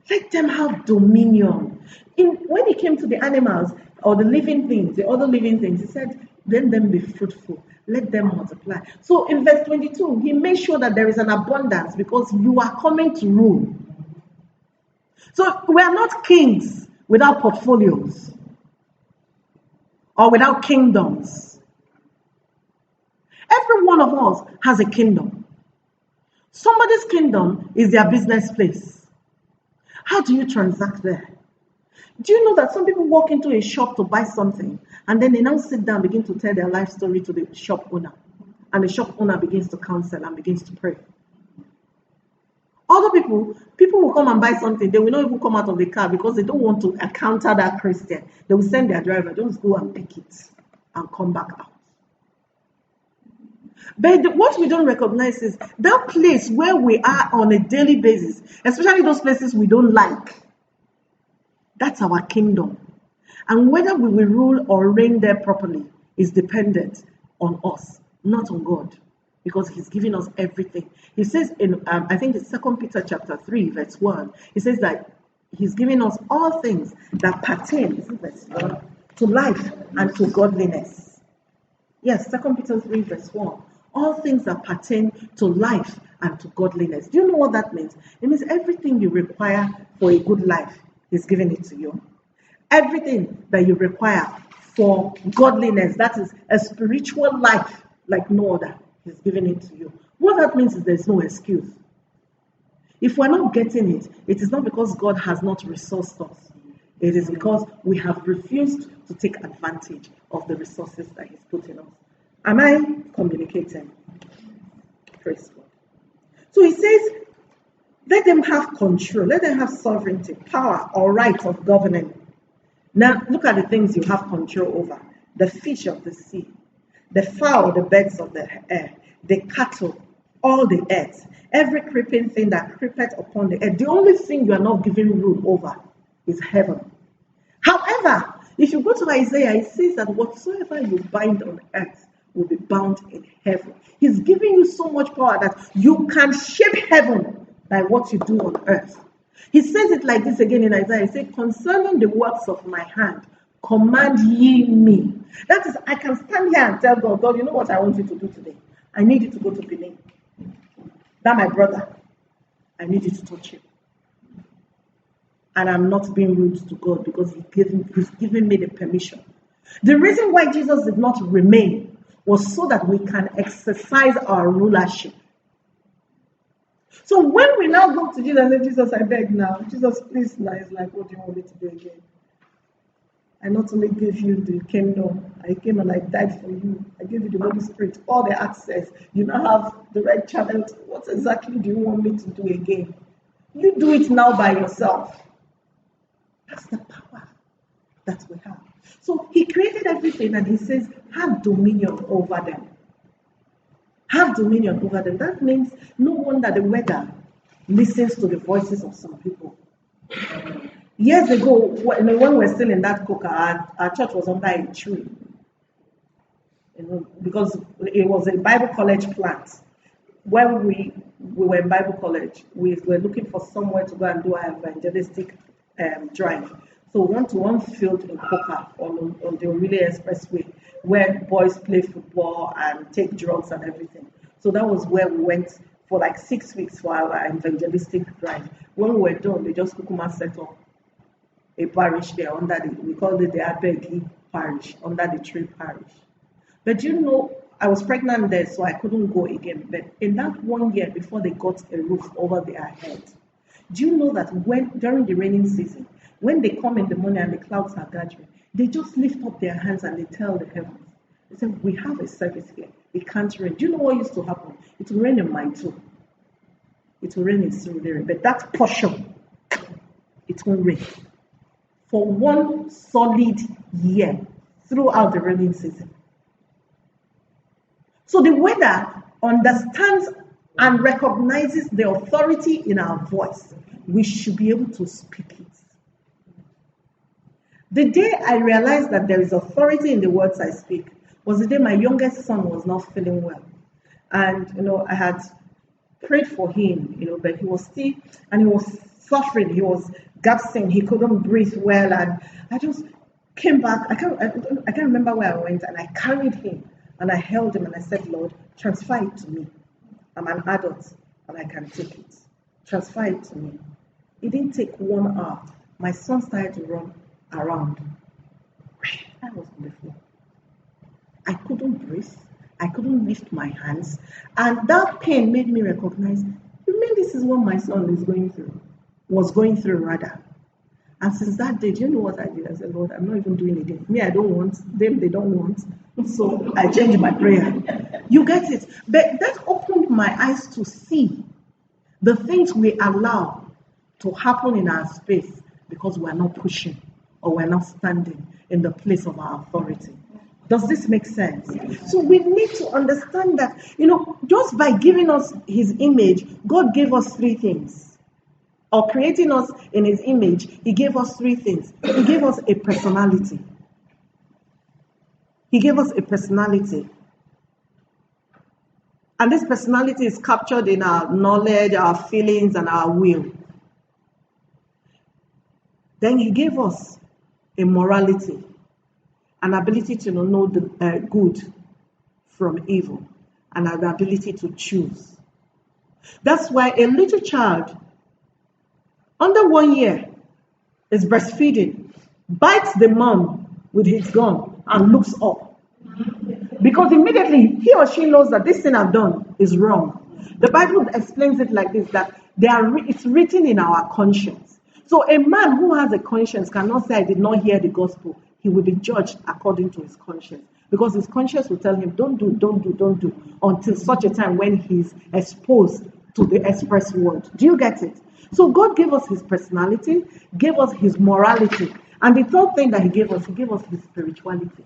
let them have dominion. When he came to the animals or the living things, the other living things, he said, let them be fruitful. Let them multiply. So in verse 22, he made sure that there is an abundance because you are coming to rule. So we are not kings without portfolios or without kingdoms. Every one of us has a kingdom. Somebody's kingdom is their business place. How do you transact there? Do you know that some people walk into a shop to buy something and then they now sit down and begin to tell their life story to the shop owner? And the shop owner begins to counsel and begins to pray. Other people will come and buy something. They will not even come out of the car because they don't want to encounter that Christian. They will send their driver, just go and pick it and come back out. But what we don't recognize is that place where we are on a daily basis, especially those places we don't like, that's our kingdom. And whether we will rule or reign there properly is dependent on us, not on God. Because he's giving us everything. He says in, I think it's 2 Peter chapter 3, verse 1, he says that he's giving us all things that pertain to life and to godliness. Yes, 2 Peter 3, verse 1. All things that pertain to life and to godliness. Do you know what that means? It means everything you require for a good life, he's giving it to you. Everything that you require for godliness, that is a spiritual life like no other, he's giving it to you. What that means is there's no excuse. If we're not getting it, it is not because God has not resourced us. It is because we have refused to take advantage of the resources that he's put in us. Am I communicating? Praise God. So he says, let them have control, let them have sovereignty, power, or right of governing. Now, look at the things you have control over. The fish of the sea, the fowl, the birds of the air, the cattle, all the earth, every creeping thing that creepeth upon the earth. The only thing you are not giving rule over is heaven. However, if you go to Isaiah, it says that whatsoever you bind on earth will be bound in heaven. He's giving you so much power that you can shape heaven by what you do on earth. He says it like this again in Isaiah. He says, concerning the works of my hand, command ye me. That is, I can stand here and tell God, God, you know what I want you to do today? I need you to go to Bidemi. That my brother. I need you to touch him. And I'm not being rude to God because He's given me the permission. The reason why Jesus did not remain was so that we can exercise our rulership. So when we now go to Jesus and say, Jesus, I beg now. Jesus, please now. It's like, what do you want me to do again? I not only gave you the kingdom, I came and I died for you. I gave you the Holy Spirit, all the access. You now have the right channel. What exactly do you want me to do again? You do it now by yourself. That's the power that we have. So he created everything and he says, have dominion over them. Have dominion over them. That means no wonder the weather listens to the voices of some people. Years ago, when we were still in that coca, our church was under a tree. Because it was a Bible college plant. When we were in Bible college, we were looking for somewhere to go and do our evangelistic drive. So we went to one field in Coca on the Orile Expressway where boys play football and take drugs and everything. So that was where we went for like 6 weeks for our evangelistic drive. When we were done, they just kukuma set up a parish there under we called it the Abegi parish, under the tree parish. But you know, I was pregnant there, so I couldn't go again. But in that 1 year before they got a roof over their head, do you know that during the raining season, when they come in the morning and the clouds are gathering, they just lift up their hands and they tell the heavens. They say, we have a service here. It can't rain. Do you know what used to happen? It will rain in mine too. It will rain in Surulere. But that portion, it won't rain. For 1 solid year throughout the raining season. So the weather understands and recognizes the authority in our voice. We should be able to speak it. The day I realized that there is authority in the words I speak was the day my youngest son was not feeling well. And, I had prayed for him, but he was still, and he was suffering. He was gasping. He couldn't breathe well. And I just came back. I can't remember where I went. And I carried him and I held him and I said, Lord, transfer it to me. I'm an adult and I can take it. Transfer it to me. It didn't take 1 hour. My son started to run around. I was on the floor. I couldn't breathe. I couldn't lift my hands. And that pain made me recognize, you mean this is what my son was going through rather. And since that day, do you know what I did? I said, Lord, I'm not even doing it again. Me, I don't want. Them, they don't want. So I changed my prayer. You get it? But that opened my eyes to see the things we allow to happen in our space because we're not pushing or we're not standing in the place of our authority. Does this make sense? So we need to understand that, just by giving us his image, God gave us 3 things. Or creating us in his image, he gave us 3 things. He gave us a personality. He gave us a personality. And this personality is captured in our knowledge, our feelings, and our will. Then he gave us a morality, an ability to know the good from evil, and an ability to choose. That's why a little child under 1 year is breastfeeding, bites the mom with his gun and looks up. Because immediately he or she knows that this thing I've done is wrong. The Bible explains it like this, that it's written in our conscience. So a man who has a conscience cannot say, I did not hear the gospel. He will be judged according to his conscience. Because his conscience will tell him, don't do, until such a time when he's exposed to the express word. Do you get it? So God gave us his personality, gave us his morality. And the third thing that he gave us his spirituality.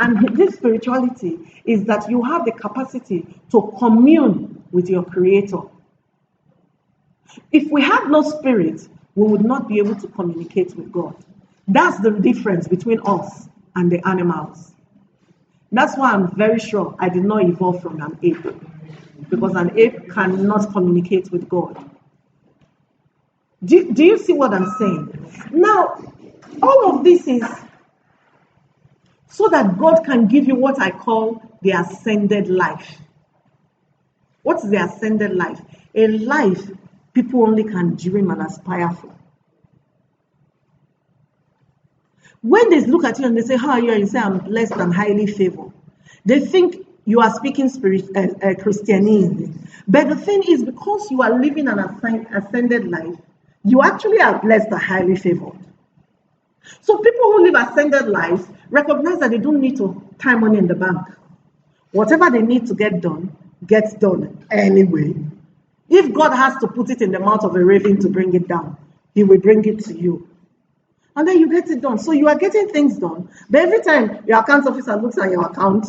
And this spirituality is that you have the capacity to commune with your Creator. If we had no spirit, we would not be able to communicate with God. That's the difference between us and the animals. That's why I'm very sure I did not evolve from an ape. Because an ape cannot communicate with God. Do you see what I'm saying? Now, all of this is so that God can give you what I call the ascended life. What is the ascended life? A life people only can dream and aspire for. When they look at you and they say, how are you? And you say, I'm blessed and highly favored. They think you are speaking Christianese. But the thing is, because you are living an ascended life, you actually are blessed and highly favored. So people who live ascended lives recognize that they don't need to tie money in the bank. Whatever they need to get done, gets done anyway. If God has to put it in the mouth of a raven to bring it down, he will bring it to you. And then you get it done. So you are getting things done. But every time your account officer looks at your account,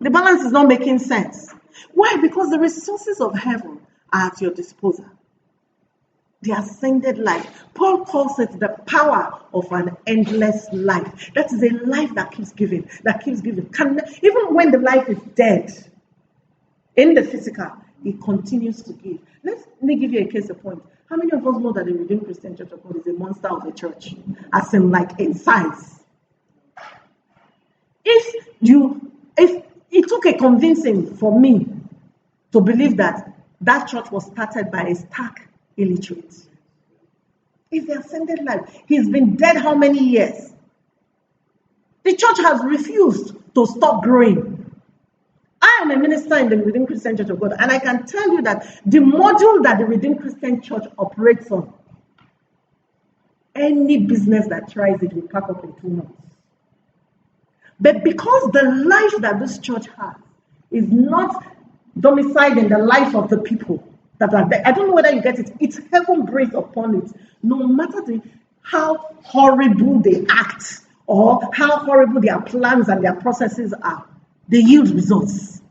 the balance is not making sense. Why? Because the resources of heaven are at your disposal. The ascended life. Paul calls it the power of an endless life. That is a life that keeps giving, even when the life is dead, in the physical, it continues to give. Let me give you a case in point. How many of us know that the Redeemed Christian Church of God is a monster of a church? As in, like, in size. If it took a convincing for me to believe that church was started by a stark illiterate. It's the ascended life. He's been dead how many years? The church has refused to stop growing. I am a minister in the Redeemed Christian Church of God, and I can tell you that the module that the Redeemed Christian Church operates on, any business that tries it will pack up in 2 months. But because the life that this church has is not domiciled in the life of the people that are there, I don't know whether you get it, it's heaven breathed upon it. No matter how horrible they act or how horrible their plans and their processes are, they yield results.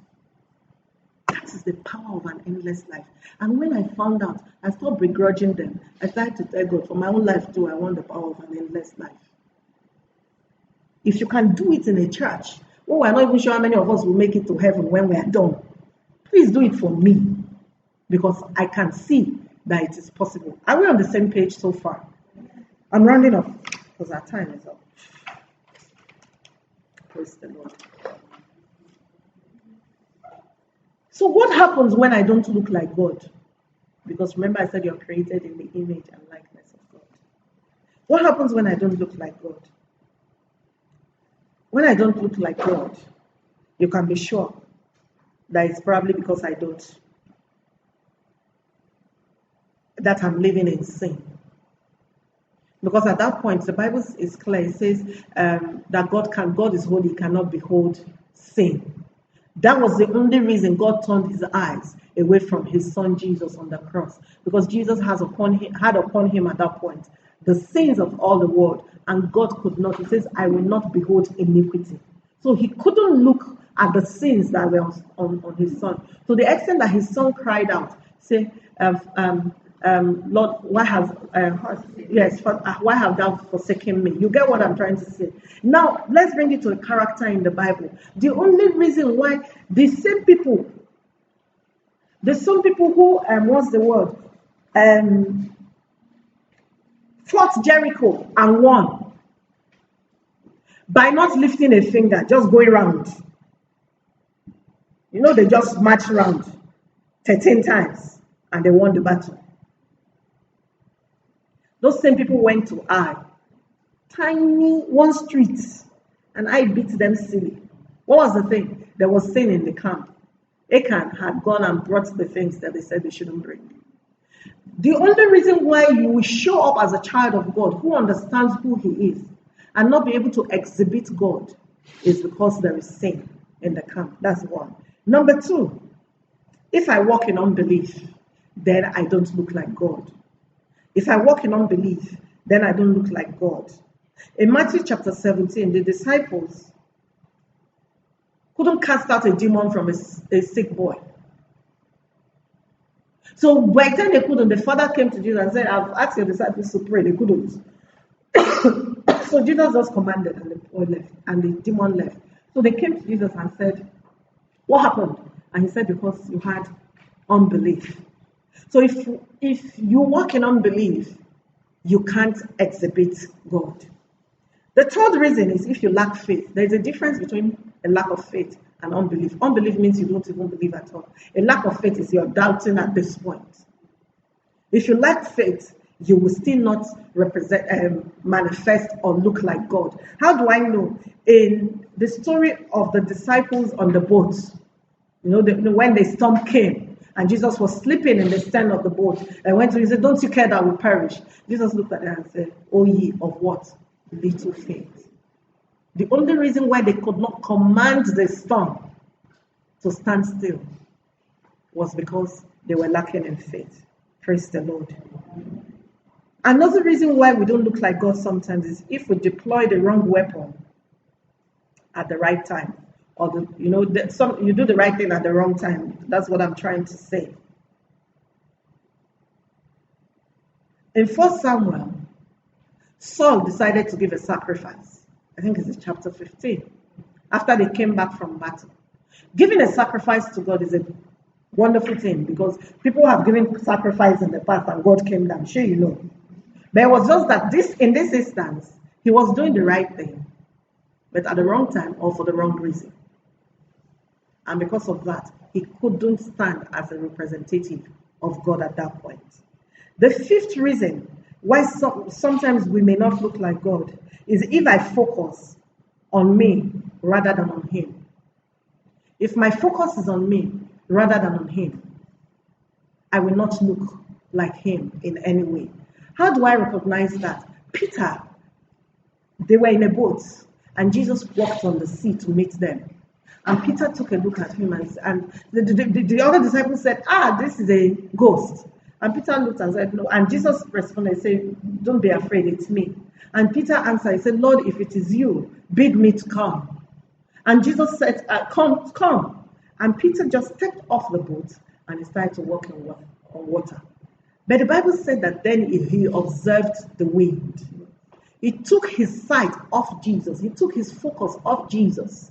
That is the power of an endless life. And when I found out, I stopped begrudging them. I started to tell God, for my own life too, I want the power of an endless life. If you can do it in a church, we're not even sure how many of us will make it to heaven when we are done. Please do it for me, because I can see that it is possible. Are we on the same page so far? I'm rounding up because our time is up. Praise the Lord. So what happens when I don't look like God? Because remember I said you're created in the image and likeness of God. What happens when I don't look like God? When I don't look like God, you can be sure that it's probably because that I'm living in sin. Because at that point, the Bible is clear. It says that God is holy, cannot behold sin. That was the only reason God turned his eyes away from his son Jesus on the cross. Because Jesus had upon him at that point the sins of all the world, and God could not. He says, I will not behold iniquity. So he couldn't look at the sins that were on his son. To the extent that his son cried out, say, Lord, why have thou forsaken me? You get what I'm trying to say. Now, let's bring it to a character in the Bible. The only reason why the same people who, what's the word? Fought Jericho and won by not lifting a finger, just going around. You know, they just marched around 13 times and they won the battle. Those same people went to Ai, tiny one street, and I beat them silly. What was the thing? There was sin in the camp. Achan had gone and brought the things that they said they shouldn't bring. The only reason why you will show up as a child of God who understands who he is and not be able to exhibit God is because there is sin in the camp. That's one. Number two, if I walk in unbelief, then I don't look like God. If I walk in unbelief, then I don't look like God. In Matthew chapter 17, the disciples couldn't cast out a demon from a sick boy. So by the time they couldn't, the father came to Jesus and said, I've asked your disciples to pray. They couldn't. So Jesus just commanded and the boy left and the demon left. So they came to Jesus and said, what happened? And he said, because you had unbelief. So if you walk in unbelief, you can't exhibit God. The third reason is if you lack faith. There's a difference between a lack of faith and unbelief. Unbelief means you don't even believe at all. A lack of faith is you're doubting at this point. If you lack faith, you will still not manifest or look like God. How do I know? In the story of the disciples on the boat, when the storm came and Jesus was sleeping in the stern of the boat, and went to him and said, don't you care that we perish? Jesus looked at them and said, O ye of what? Little faith. The only reason why they could not command the storm to stand still was because they were lacking in faith. Praise the Lord. Another reason why we don't look like God sometimes is if we deploy the wrong weapon at the right time. Or you do the right thing at the wrong time. That's what I'm trying to say. In 1 Samuel, Saul decided to give a sacrifice. I think it's in chapter 15. After they came back from battle. Giving a sacrifice to God is a wonderful thing because people have given sacrifice in the past and God came down. Sure, you know. But it was just that in this instance, he was doing the right thing, but at the wrong time or for the wrong reason. And because of that, he couldn't stand as a representative of God at that point. The fifth reason why sometimes we may not look like God is if I focus on me rather than on him. If my focus is on me rather than on him, I will not look like him in any way. How do I recognize that? Peter, they were in a boat and Jesus walked on the sea to meet them. And Peter took a look at him and the other disciples said, this is a ghost. And Peter looked and said, no. And Jesus responded and said, don't be afraid, it's me. And Peter answered, he said, Lord, if it is you, bid me to come. And Jesus said, come. And Peter just stepped off the boat and he started to walk on water. But the Bible said that then he observed the wind. He took his sight off Jesus. He took his focus off Jesus.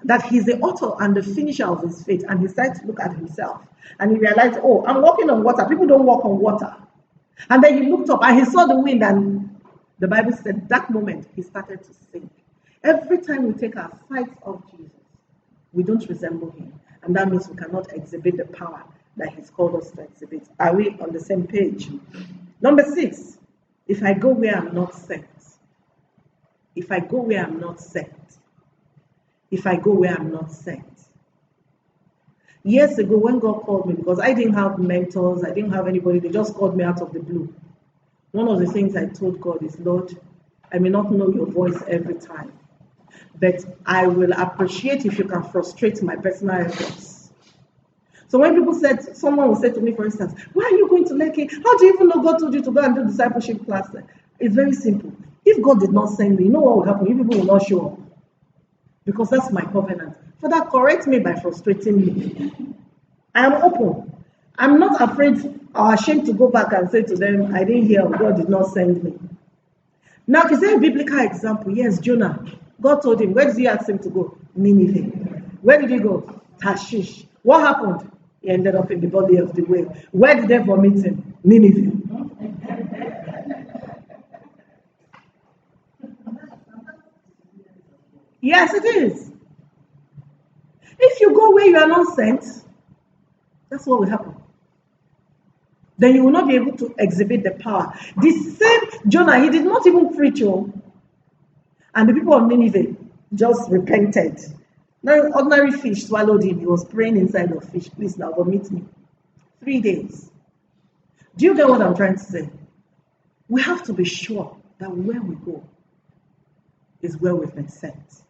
That he's the author and the finisher of his faith. And he started to look at himself. And he realized, I'm walking on water. People don't walk on water. And then he looked up and he saw the wind. And the Bible said that moment he started to sink. Every time we take our sights off Jesus, we don't resemble him. And that means we cannot exhibit the power that he's called us to exhibit. Are we on the same page? Number 6, if I go where I'm not sent. If I go where I'm not sent. If I go where I'm not sent. Years ago, when God called me, because I didn't have mentors, I didn't have anybody, they just called me out of the blue. One of the things I told God is, Lord, I may not know your voice every time, but I will appreciate if you can frustrate my personal efforts. So when someone will say to me, for instance, why are you going to Lekki? How do you even know God told you to go and do discipleship class? It's very simple. If God did not send me, you know what will happen? You people will not show up. Because that's my covenant. Father, correct me by frustrating me. I am open. I'm not afraid or ashamed to go back and say to them, I didn't hear, God did not send me. Now, is there a biblical example? Yes, Jonah. God told him, where did he ask him to go? Nineveh. Where did he go? Tarshish. What happened? He ended up in the body of the whale. Where did they vomit him? Nineveh. Yes, it is. If you go where you are not sent, that's what will happen. Then you will not be able to exhibit the power. The same Jonah, he did not even preach. And the people of Nineveh just repented. Now, ordinary fish swallowed him. He was praying inside of fish. Please now vomit me. 3 days. Do you get what I'm trying to say? We have to be sure that where we go, is where we've been sent.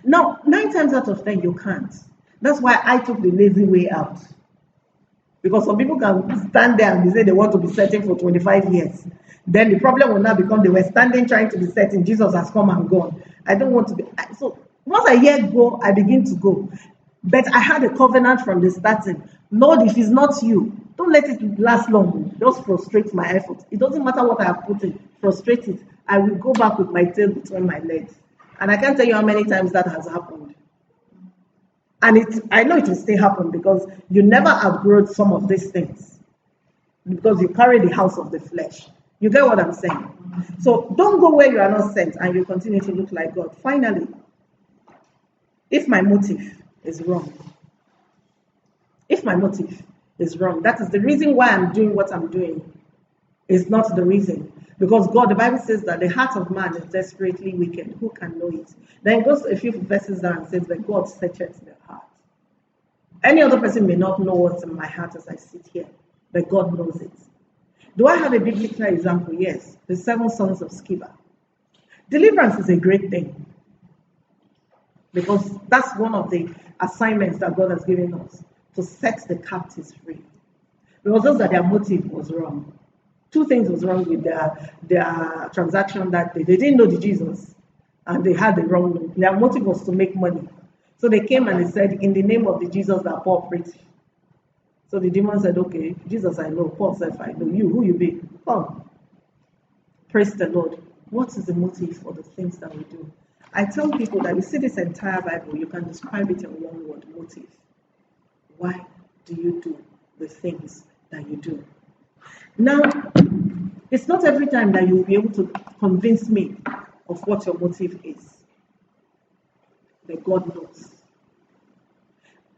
Now, 9 times out of 10, you can't. That's why I took the lazy way out. Because some people can stand there and they say they want to be certain for 25 years. Then the problem will now become they were standing trying to be certain. Jesus has come and gone. I don't want to be. So once I hear go, I begin to go. But I had a covenant from the starting. Lord, if it's not you, don't let it last long. Just frustrate my effort. It doesn't matter what I have put in. Frustrate it. I will go back with my tail between my legs. And I can't tell you how many times that has happened. And I know it will still happen because you never outgrow some of these things. Because you carry the house of the flesh. You get what I'm saying? So don't go where you are not sent and you continue to look like God. Finally, if my motive is wrong, that is the reason why I'm doing what I'm doing. Is not the reason. Because God, the Bible says that the heart of man is desperately wicked. Who can know it? Then it goes a few verses down and says that God searches the heart. Any other person may not know what's in my heart as I sit here, but God knows it. Do I have a biblical example? Yes. The 7 sons of Sceva. Deliverance is a great thing. Because that's one of the assignments that God has given us, to set the captives free. Because just that their motive was wrong. 2 things was wrong with their transaction that day. They didn't know the Jesus, and they had the wrong. Their motive was to make money. So they came and they said, in the name of the Jesus that Paul preached. So the demon said, okay, Jesus I know, Paul said, I know you, who you be? Come. Praise the Lord. What is the motive for the things that we do? I tell people that you see this entire Bible, you can describe it in one word, motive. Why do you do the things that you do? Now, it's not every time that you will be able to convince me of what your motive is. But God knows.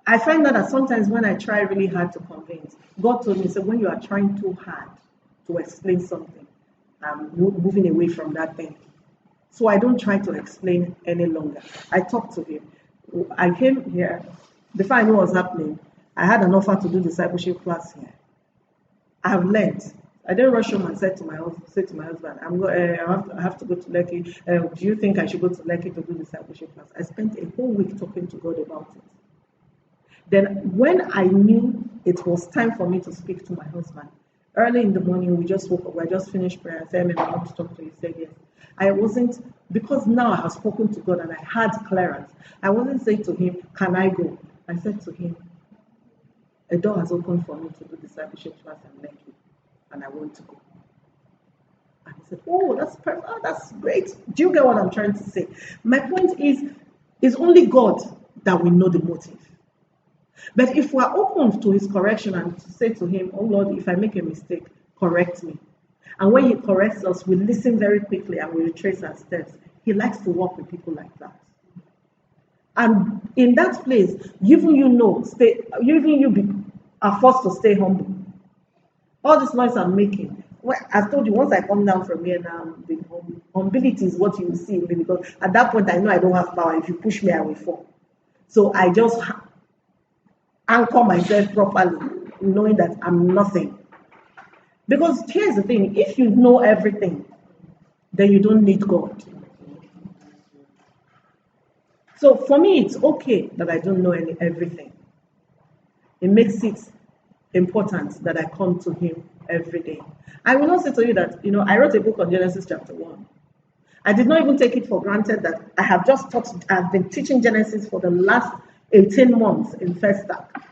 I find that sometimes when I try really hard to convince, God told me, so when you are trying too hard to explain something, I'm moving away from that thing. So I don't try to explain any longer. I talk to him. I came here, before I knew what was happening, I had an offer to do discipleship class here. I have learned. I didn't rush home and say to my husband, I have to go to Lekki. Do you think I should go to Lekki to do discipleship class? I spent a whole week talking to God about it. Then when I knew it was time for me to speak to my husband, early in the morning, we just woke up. I just finished prayer. I said, I want to talk to you. He said, yes. I wasn't, because now I have spoken to God and I had clearance. I wasn't saying to him, can I go? I said to him, a door has opened for me to do discipleship class in Lekki, and I want to go. And he said, oh, that's perfect. Oh, that's great. Do you get what I'm trying to say? My point is, it's only God that will know the motive. But if we're open to his correction and to say to him, oh Lord, if I make a mistake, correct me. And when he corrects us, we listen very quickly and we retrace our steps. He likes to work with people like that. And in that place, even you are forced to stay humble. All this noise I'm making, well, I've told you, once I come down from here now, the humility is what you will see in me, because at that point I know I don't have power. If you push me, I will fall. So I just anchor myself properly, knowing that I'm nothing. Because here's the thing, if you know everything, then you don't need God. So for me, it's okay that I don't know everything. It makes it important that I come to him every day. I will not say to you that, I wrote a book on Genesis chapter 1. I did not even take it for granted that I've been teaching Genesis for the last 18 months in First Stack.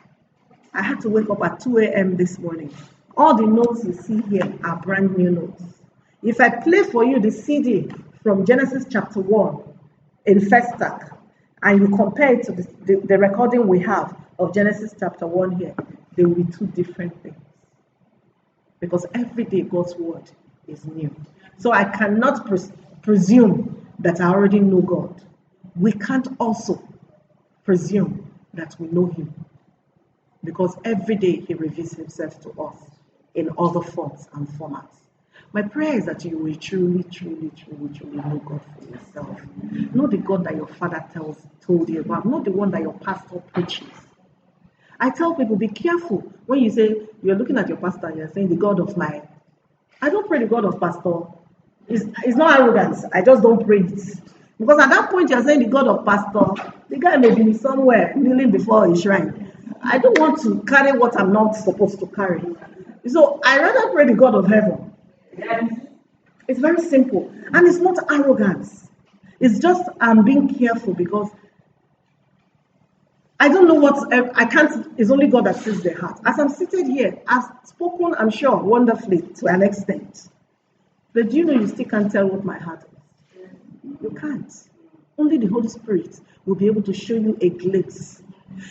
I had to wake up at 2 a.m. this morning. All the notes you see here are brand new notes. If I play for you the CD from Genesis chapter 1 in First Stack, and you compare it to the recording we have of Genesis chapter 1 here, they will be 2 different things. Because every day God's word is new. So I cannot presume that I already know God. We can't also presume that we know him. Because every day he reveals himself to us in other forms and formats. My prayer is that you will truly, truly, truly, truly know God for yourself. Not the God that your father told you about, not the one that your pastor preaches. I tell people, be careful when you say you're looking at your pastor and you're saying the God of my. I don't pray the God of pastor. It's not arrogance. I just don't pray it. Because at that point, you're saying the God of pastor, the guy may be somewhere kneeling before a shrine. I don't want to carry what I'm not supposed to carry. So I rather pray the God of heaven. It's very simple. And it's not arrogance. It's just I'm being careful because I don't know I can't, it's only God that sees the heart. As I'm seated here, I've spoken, I'm sure, wonderfully to an extent. But do you know you still can't tell what my heart is? You can't. Only the Holy Spirit will be able to show you a glimpse.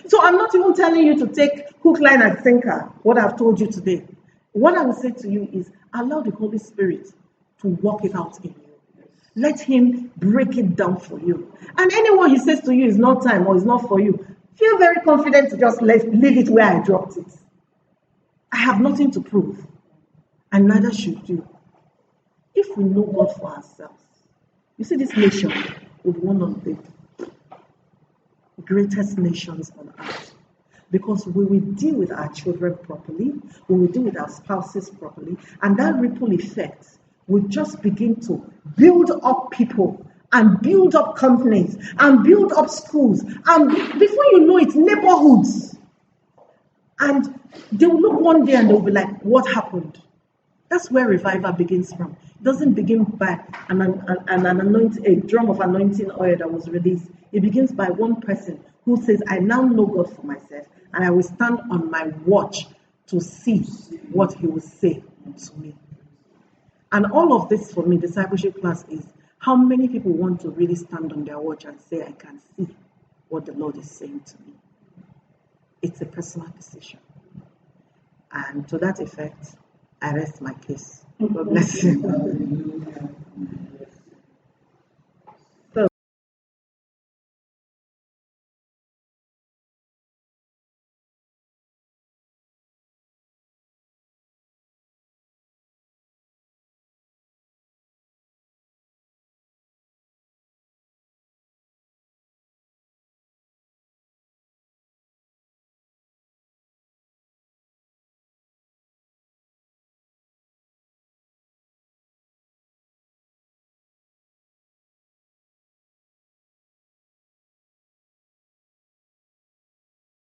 So I'm not even telling you to take hook, line, and sinker, what I've told you today. What I will say to you is allow the Holy Spirit to work it out in you. Let him break it down for you. And anyone he says to you is not time or is not for you, feel very confident to just leave it where I dropped it. I have nothing to prove. And neither should you. If we know God for ourselves, you see, this nation will be one of the greatest nations on earth. Because we will deal with our children properly, we will deal with our spouses properly, and that ripple effect will just begin to build up people and build up companies and build up schools. And before you know it, neighborhoods. And they will look one day and they'll be like, what happened? That's where revival begins from. It doesn't begin by a drum of anointing oil that was released. It begins by one person who says, I now know God for myself, and I will stand on my watch to see what he will say to me. And all of this for me, discipleship class, is how many people want to really stand on their watch and say, I can see what the Lord is saying to me. It's a personal decision. And to that effect, I rest my case. God bless you.